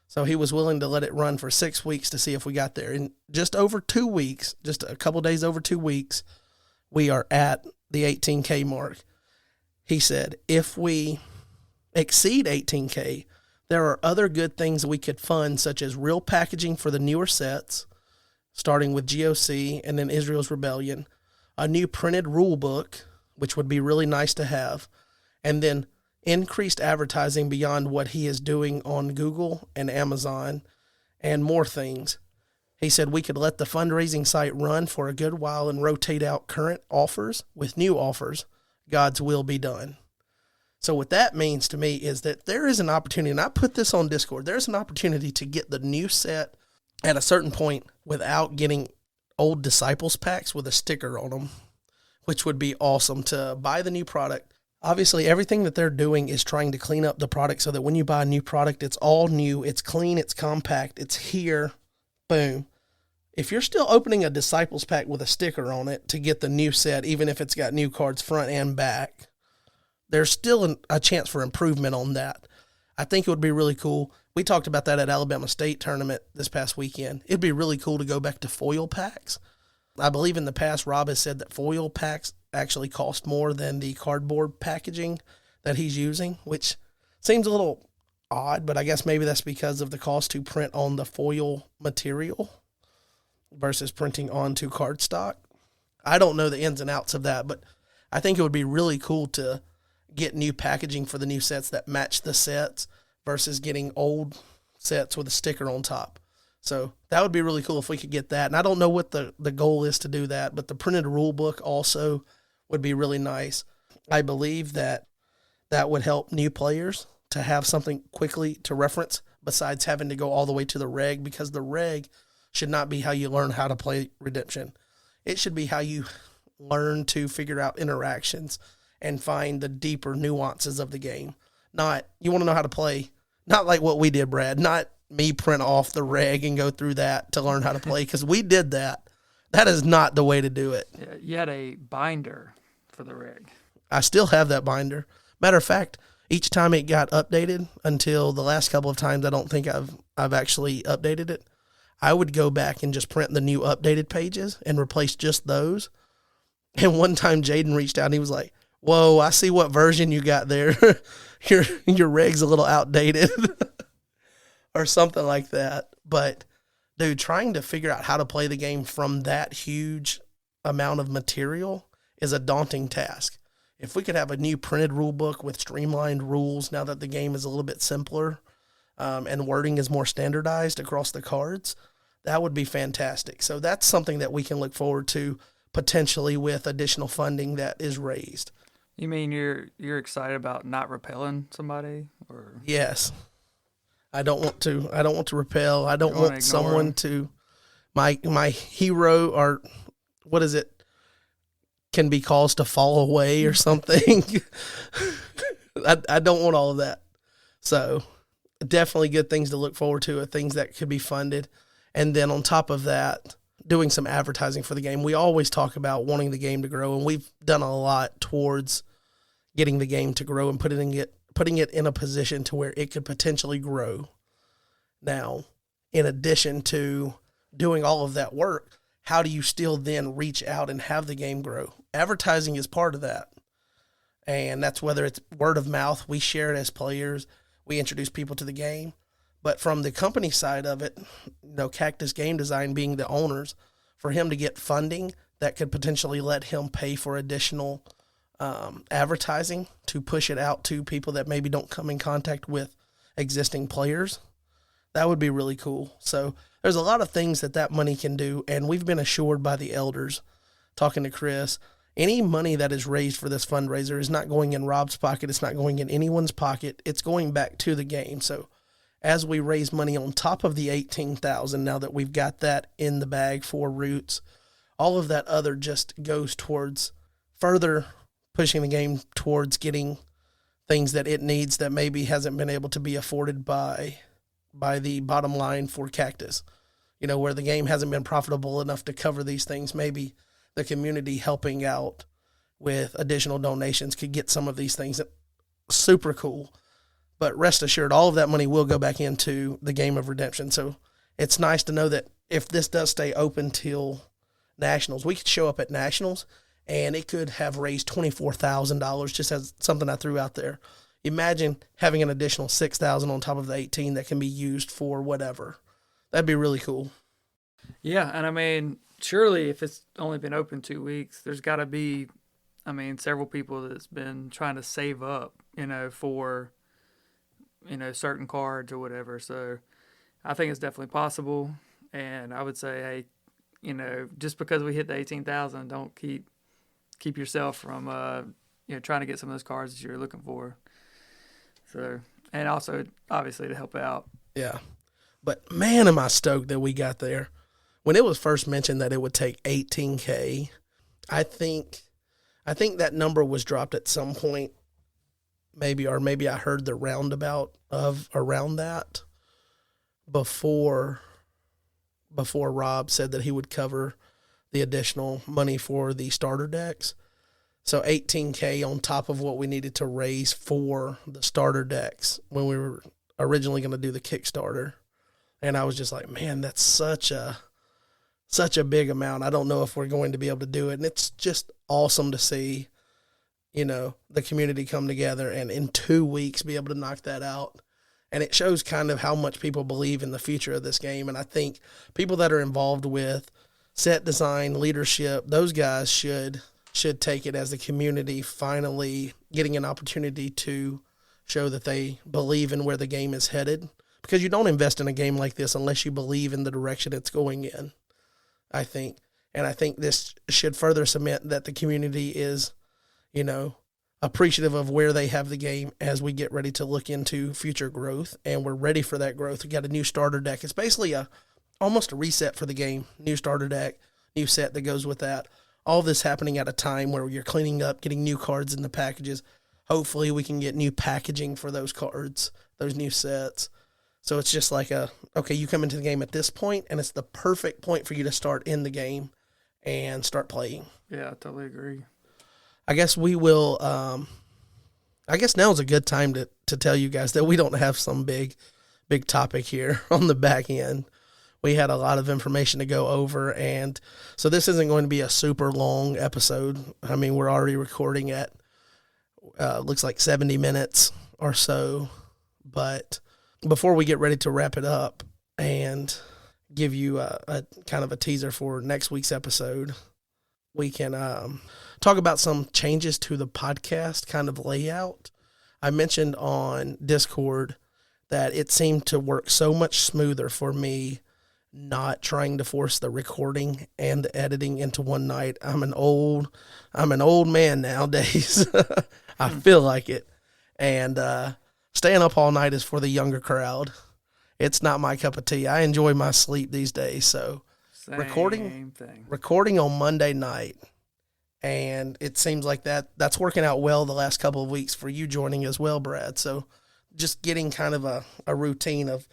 So he was willing to let it run for 6 weeks to see if we got there. In just over 2 weeks, just a couple days over 2 weeks, we are at the 18K mark. He said, if we exceed 18K, There are other good things we could fund, such as real packaging for the newer sets, starting with GOC and then Israel's Rebellion, a new printed rule book, which would be really nice to have, and then increased advertising beyond what he is doing on Google and Amazon, and more things. He said we could let the fundraising site run for a good while and rotate out current offers with new offers. God's will be done. So what that means to me is that there is an opportunity, and I put this on Discord, there's an opportunity to get the new set at a certain point without getting old Disciples packs with a sticker on them, which would be awesome to buy the new product. Obviously, everything that they're doing is trying to clean up the product so that when you buy a new product, it's all new, it's clean, it's compact, it's here, boom. If you're still opening a Disciples pack with a sticker on it to get the new set, even if it's got new cards front and back, there's still a chance for improvement on that. I think it would be really cool. We talked about that at Alabama State tournament this past weekend. It'd be really cool to go back to foil packs. I believe in the past, Rob has said that foil packs actually cost more than the cardboard packaging that he's using, which seems a little odd, but I guess maybe that's because of the cost to print on the foil material versus printing onto cardstock. I don't know the ins and outs of that, but I think it would be really cool to get new packaging for the new sets that match the sets versus getting old sets with a sticker on top. So that would be really cool if we could get that. And I don't know what the goal is to do that, but the printed rule book also would be really nice. I believe that would help new players to have something quickly to reference besides having to go all the way to the reg, because the reg should not be how you learn how to play Redemption. It should be how you learn to figure out interactions and find the deeper nuances of the game. Not, you want to know how to play, not like what we did, Brad, not me print off the reg and go through that to learn how to play, because we did that. That is not the way to do it. Yeah, you had a binder for the reg. I still have that binder. Matter of fact, each time it got updated, until the last couple of times I don't think I've actually updated it, I would go back and just print the new updated pages and replace just those. And one time Jaden reached out and he was like, "Whoa, I see what version you got there. your reg's a little outdated." Or something like that. But, dude, trying to figure out how to play the game from that huge amount of material is a daunting task. If we could have a new printed rule book with streamlined rules now that the game is a little bit simpler and wording is more standardized across the cards, that would be fantastic. So that's something that we can look forward to potentially with additional funding that is raised. You mean you're excited about not repelling somebody, or? Yes. I don't want to repel. I don't want someone to, my hero, or what is it, can be caused to fall away or something. I don't want all of that. So definitely good things to look forward to, things that could be funded. And then on top of that, doing some advertising for the game. We always talk about wanting the game to grow, and we've done a lot towards getting the game to grow and putting it in a position to where it could potentially grow. Now, in addition to doing all of that work, how do you still then reach out and have the game grow? Advertising is part of that. And that's whether it's word of mouth, we share it as players, we introduce people to the game. But from the company side of it, Cactus Game Design being the owners, for him to get funding that could potentially let him pay for additional advertising to push it out to people that maybe don't come in contact with existing players, that would be really cool. So there's a lot of things that money can do, and we've been assured by the elders, talking to Chris, any money that is raised for this fundraiser is not going in Rob's pocket, it's not going in anyone's pocket, it's going back to the game. So as we raise money on top of the $18,000, now that we've got that in the bag for Roots, all of that other just goes towards further pushing the game towards getting things that it needs that maybe hasn't been able to be afforded by the bottom line for Cactus. Where the game hasn't been profitable enough to cover these things, maybe the community helping out with additional donations could get some of these things. Super cool. But rest assured, all of that money will go back into the game of Redemption. So it's nice to know that if this does stay open till Nationals, we could show up at Nationals and it could have raised $24,000, just as something I threw out there. imagine having an additional 6,000 on top of the 18 that can be used for whatever. That'd be really cool. Yeah, and I mean, surely if it's only been open 2 weeks, there's got to be, I mean, several people that's been trying to save up, for, certain cards or whatever. So I think it's definitely possible. And I would say, hey, just because we hit the 18,000, don't keep yourself from, trying to get some of those cards that you're looking for. So, and also obviously to help out. Yeah. But man, am I stoked that we got there. When it was first mentioned that it would take 18K, I think that number was dropped at some point, maybe I heard the roundabout of around that before Rob said that he would cover the additional money for the starter decks. So 18K on top of what we needed to raise for the starter decks when we were originally going to do the Kickstarter. And I was just like, man, that's such a big amount. I don't know if we're going to be able to do it. And it's just awesome to see, the community come together and in 2 weeks be able to knock that out. And it shows kind of how much people believe in the future of this game. And I think people that are involved with set design, leadership, those guys should take it as the community finally getting an opportunity to show that they believe in where the game is headed. Because you don't invest in a game like this unless you believe in the direction it's going in, I think. And I think this should further cement that the community is, appreciative of where they have the game as we get ready to look into future growth. And we're ready for that growth. We got a new starter deck. It's basically almost a reset for the game. New starter deck, new set that goes with that. All this happening at a time where you're cleaning up, getting new cards in the packages. Hopefully we can get new packaging for those cards, those new sets. So it's just like okay, you come into the game at this point, and it's the perfect point for you to start in the game and start playing. Yeah, I totally agree. I guess we will, I guess now is a good time to tell you guys that we don't have some big topic here on the back end. We had a lot of information to go over, and so this isn't going to be a super long episode. I mean, we're already recording at, looks like 70 minutes or so, but before we get ready to wrap it up and give you a kind of a teaser for next week's episode, we can talk about some changes to the podcast kind of layout. I mentioned on Discord that it seemed to work so much smoother for me not trying to force the recording and the editing into one night. I'm an old man nowadays. I feel like it. And staying up all night is for the younger crowd. It's not my cup of tea. I enjoy my sleep these days. So recording on Monday night, and it seems like that's working out well the last couple of weeks for you joining as well, Brad. So just getting kind of a routine of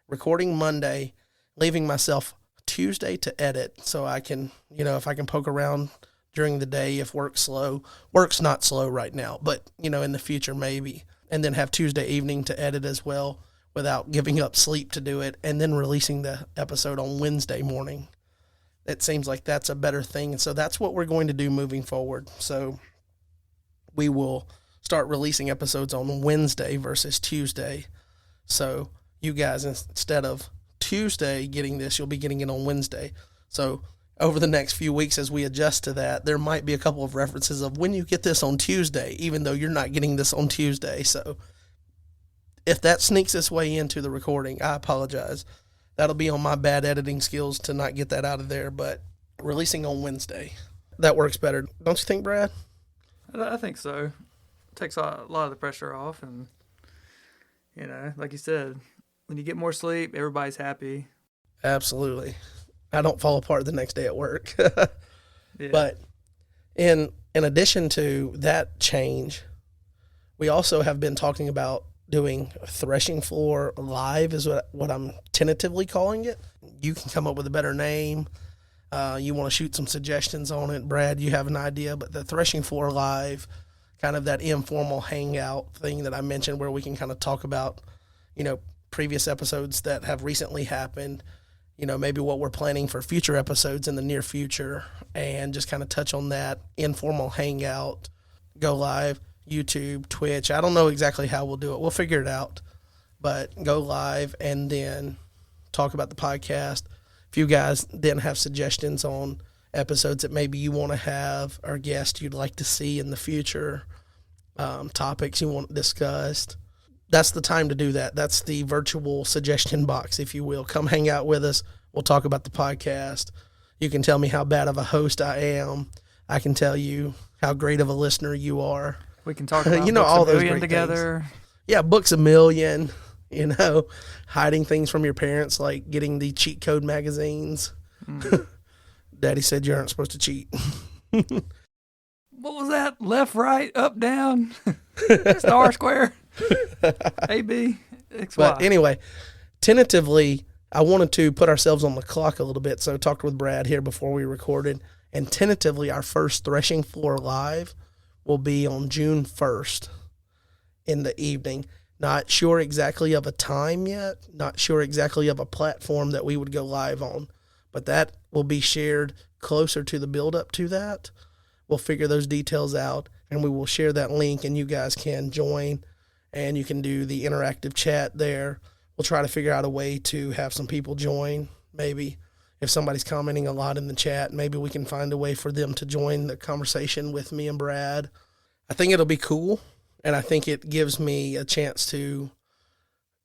recording Monday, leaving myself Tuesday to edit so I can, if I can poke around during the day, if work's not slow right now, but, in the future maybe. And then have Tuesday evening to edit as well without giving up sleep to do it, and then releasing the episode on Wednesday morning. It seems like that's a better thing, and so that's what we're going to do moving forward. So we will start releasing episodes on Wednesday versus Tuesday. So you guys, instead of Tuesday getting this, you'll be getting it on Wednesday. So over the next few weeks as we adjust to that, there might be a couple of references of when you get this on Tuesday, even though you're not getting this on Tuesday. So if that sneaks its way into the recording, I apologize. That'll be on my bad editing skills to not get that out of there, but releasing on Wednesday, that works better. Don't you think, Brad? I think so. It takes a lot of the pressure off, and, like you said, when you get more sleep, everybody's happy. Absolutely. I don't fall apart the next day at work. Yeah. But in addition to that change, we also have been talking about doing Threshing Floor live is what I'm tentatively calling it. You can come up with a better name. You want to shoot some suggestions on it. Brad, you have an idea, but the Threshing Floor live, kind of that informal hangout thing that I mentioned where we can kind of talk about, previous episodes that have recently happened, maybe what we're planning for future episodes in the near future, and just kind of touch on that informal hangout, go live. YouTube, Twitch. I don't know exactly how we'll do it. We'll figure it out. But go live and then talk about the podcast. If you guys then have suggestions on episodes that maybe you want to have or guests you'd like to see in the future, topics you want discussed, that's the time to do that. That's the virtual suggestion box, if you will. Come hang out with us. We'll talk about the podcast. You can tell me how bad of a host I am. I can tell you how great of a listener you are. We can talk about all those great together. Things. Yeah, Books a Million. Hiding things from your parents, like getting the cheat code magazines. Daddy said you aren't supposed to cheat. What was that? Left, right, up, down, star, square, A, B, X, Y. But anyway, tentatively, I wanted to put ourselves on the clock a little bit, so I talked with Brad here before we recorded, and tentatively our first Threshing Floor live will be on June 1st in the evening. Not sure exactly of a time yet, not sure exactly of a platform that we would go live on, but that will be shared closer to the build-up to that. We'll figure those details out, and we will share that link, and you guys can join, and you can do the interactive chat there. We'll try to figure out a way to have some people join. Maybe if somebody's commenting a lot in the chat, maybe we can find a way for them to join the conversation with me and Brad. I think it'll be cool, and I think it gives me a chance to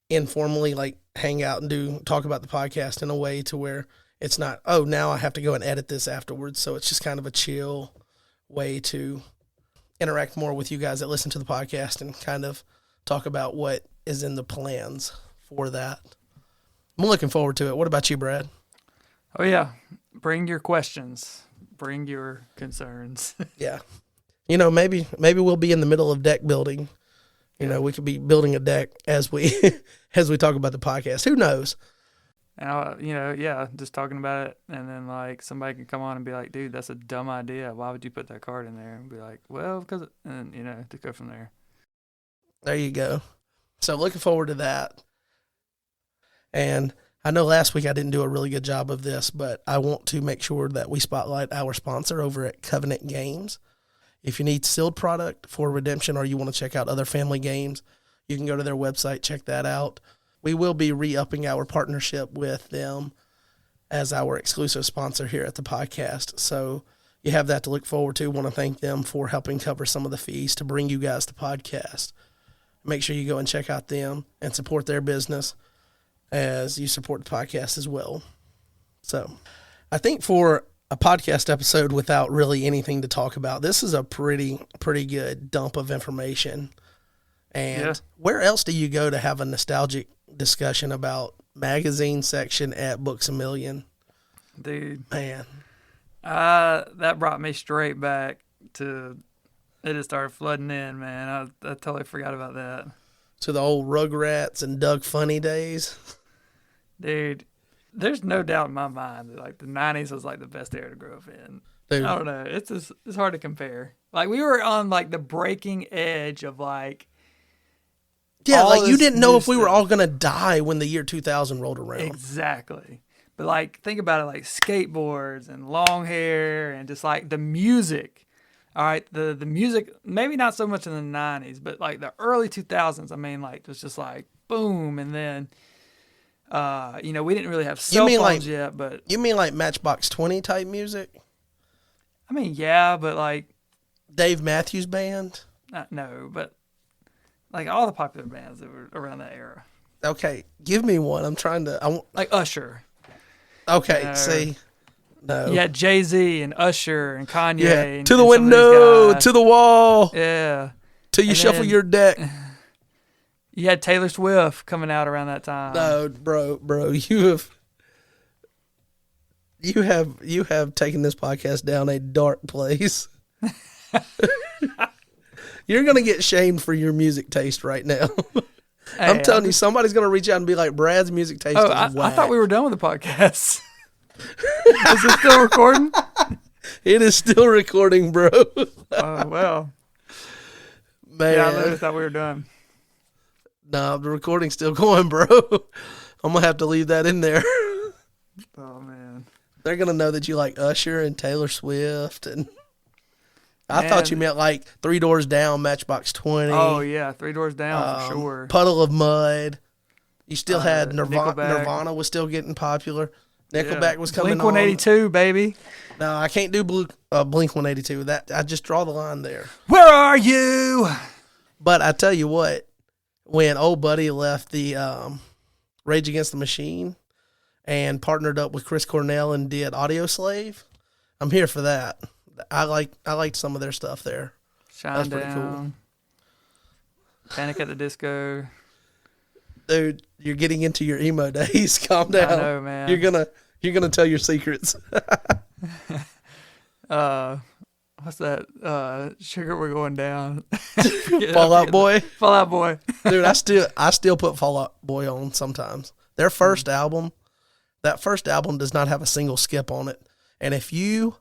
informally hang out and talk about the podcast in a way to where it's not, oh, now I have to go and edit this afterwards. So it's just kind of a chill way to interact more with you guys that listen to the podcast and kind of talk about what is in the plans for that. I'm looking forward to it. What about you, Brad? Oh, yeah. Bring your questions. Bring your concerns. Yeah. Maybe we'll be in the middle of deck building. We could be building a deck as we talk about the podcast. Who knows? And just talking about it, and then somebody can come on and be like, "Dude, that's a dumb idea. Why would you put that card in there?" And be like, "Well, because," and to go from there. There you go. So looking forward to that. And I know last week I didn't do a really good job of this, but I want to make sure that we spotlight our sponsor over at Covenant Games. If you need sealed product for redemption or you want to check out other family games, you can go to their website, check that out. We will be re-upping our partnership with them as our exclusive sponsor here at the podcast. So you have that to look forward to. Want to thank them for helping cover some of the fees to bring you guys the podcast. Make sure you go and check out them and support their business as you support the podcast as well. So I think for a podcast episode without really anything to talk about, this is a pretty good dump of information. And Where else do you go to have a nostalgic discussion about magazine section at Books a Million? Dude. Man. That brought me straight back to, it just started flooding in, man. I totally forgot about that. To the old Rugrats and Doug Funny days. Dude, there's no doubt in my mind that the 90s was the best era to grow up in. Dude. I don't know. It's hard to compare. We were on the breaking edge of yeah, you didn't know if we were all going to die when the year 2000 rolled around. Exactly. But think about it, skateboards and long hair and just the music. All right, the music, maybe not so much in the 90s, but the early 2000s, it was just boom. And then, we didn't really have cell phones yet, but. You mean Matchbox 20 type music? Yeah, but Dave Matthews Band? No, but all the popular bands that were around that era. Okay, give me one. I'm trying to. Usher. Okay, see. No. You had Jay-Z and Usher and Kanye. Yeah. And, to the and window, to the wall. Yeah. Till you shuffle your deck. You had Taylor Swift coming out around that time. No, bro, you have taken this podcast down a dark place. You're going to get shamed for your music taste right now. Hey, I'm telling you, somebody's going to reach out and be like, Brad's music taste is whack. I thought we were done with the podcast. Is it still recording? It is still recording, bro. Oh, well. Man. Yeah, I literally thought we were done. No, the recording's still going, bro. I'm going to have to leave that in there. Oh, man. They're going to know that you like Usher and Taylor Swift. And I thought you meant like 3 Doors Down, Matchbox 20. Oh, yeah, 3 Doors Down for sure. Puddle of Mud. You still had Nickelback. Nirvana was still getting popular. Nickelback was coming Blink 182, baby. No, I can't do Blink 182. That I just draw the line there. Where are you? But I tell you what, when old buddy left the Rage Against the Machine and partnered up with Chris Cornell and did Audio Slave, I'm here for that. I liked some of their stuff there. Shine That's Down. pretty cool. Panic at the Disco. Dude, you're getting into your emo days. Calm down. I know, man. You're gonna tell your secrets. What's that? Sugar, we're going down. Fall Out Boy. Fall Out Boy. Dude, I still put Fall Out Boy on sometimes. Their first album, that first album does not have a single skip on it. And if you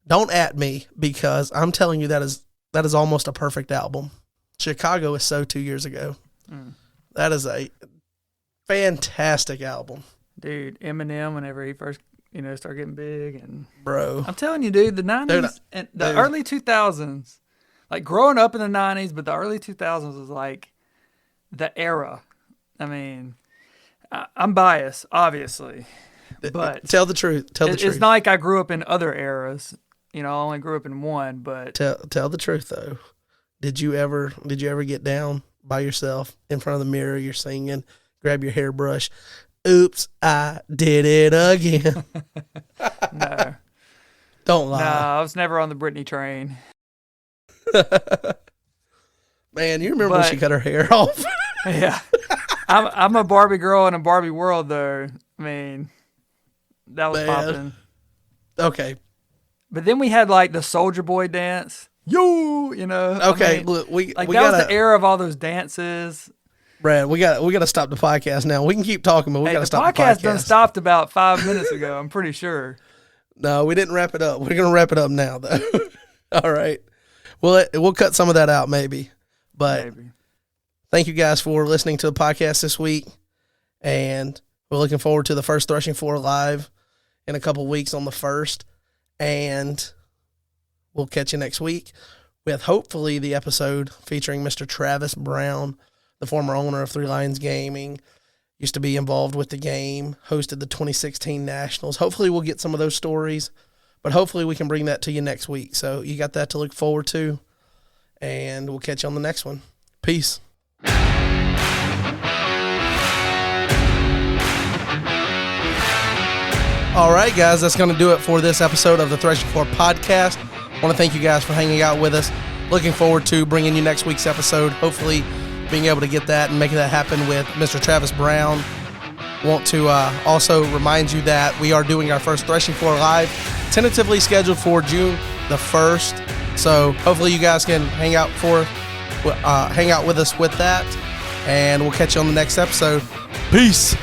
don't at me, because I'm telling you that is almost a perfect album. Chicago is so 2 years ago. That is a fantastic album. Dude, Eminem, whenever he first, started getting big. And bro, I'm telling you, dude, the 90s and the early 2000s, like growing up in the 90s, but the early 2000s was like the era. I mean, I'm biased, obviously, but tell the truth. It's not like I grew up in other eras. I only grew up in one, but tell the truth though. Did you ever get down by yourself in front of the mirror? You're singing, grab your hairbrush. Oops, I did it again. No. Don't lie. No, I was never on the Britney train. Man, you remember when she cut her hair off? Yeah. I'm a Barbie girl in a Barbie world, though. I mean, that was popping. Okay. But then we had, like, the Soldier Boy dance. Yo, Okay, I mean, look, we that gotta, was the era of all those dances. Brad, we gotta stop the podcast now. We can keep talking, but we gotta stop the podcast. The podcast done stopped about 5 minutes ago, I'm pretty sure. No, we didn't wrap it up. We're gonna wrap it up now, though. All right. We'll cut some of that out, maybe. But thank you guys for listening to the podcast this week, and we're looking forward to the first Threshing Floor live in a couple weeks on the 1st, and we'll catch you next week with hopefully the episode featuring Mr. Travis Brown, the former owner of Three Lions Gaming, used to be involved with the game, hosted the 2016 Nationals. Hopefully we'll get some of those stories, but hopefully we can bring that to you next week. So you got that to look forward to, and we'll catch you on the next one. Peace. All right, guys, that's going to do it for this episode of the Threshing Floor podcast. I want to thank you guys for hanging out with us. Looking forward to bringing you next week's episode. Hopefully being able to get that and making that happen with Mr. Travis Brown. Want to also remind you that we are doing our first Threshing Floor live, tentatively scheduled for June the 1st. So hopefully you guys can hang out with us with that, and we'll catch you on the next episode. Peace.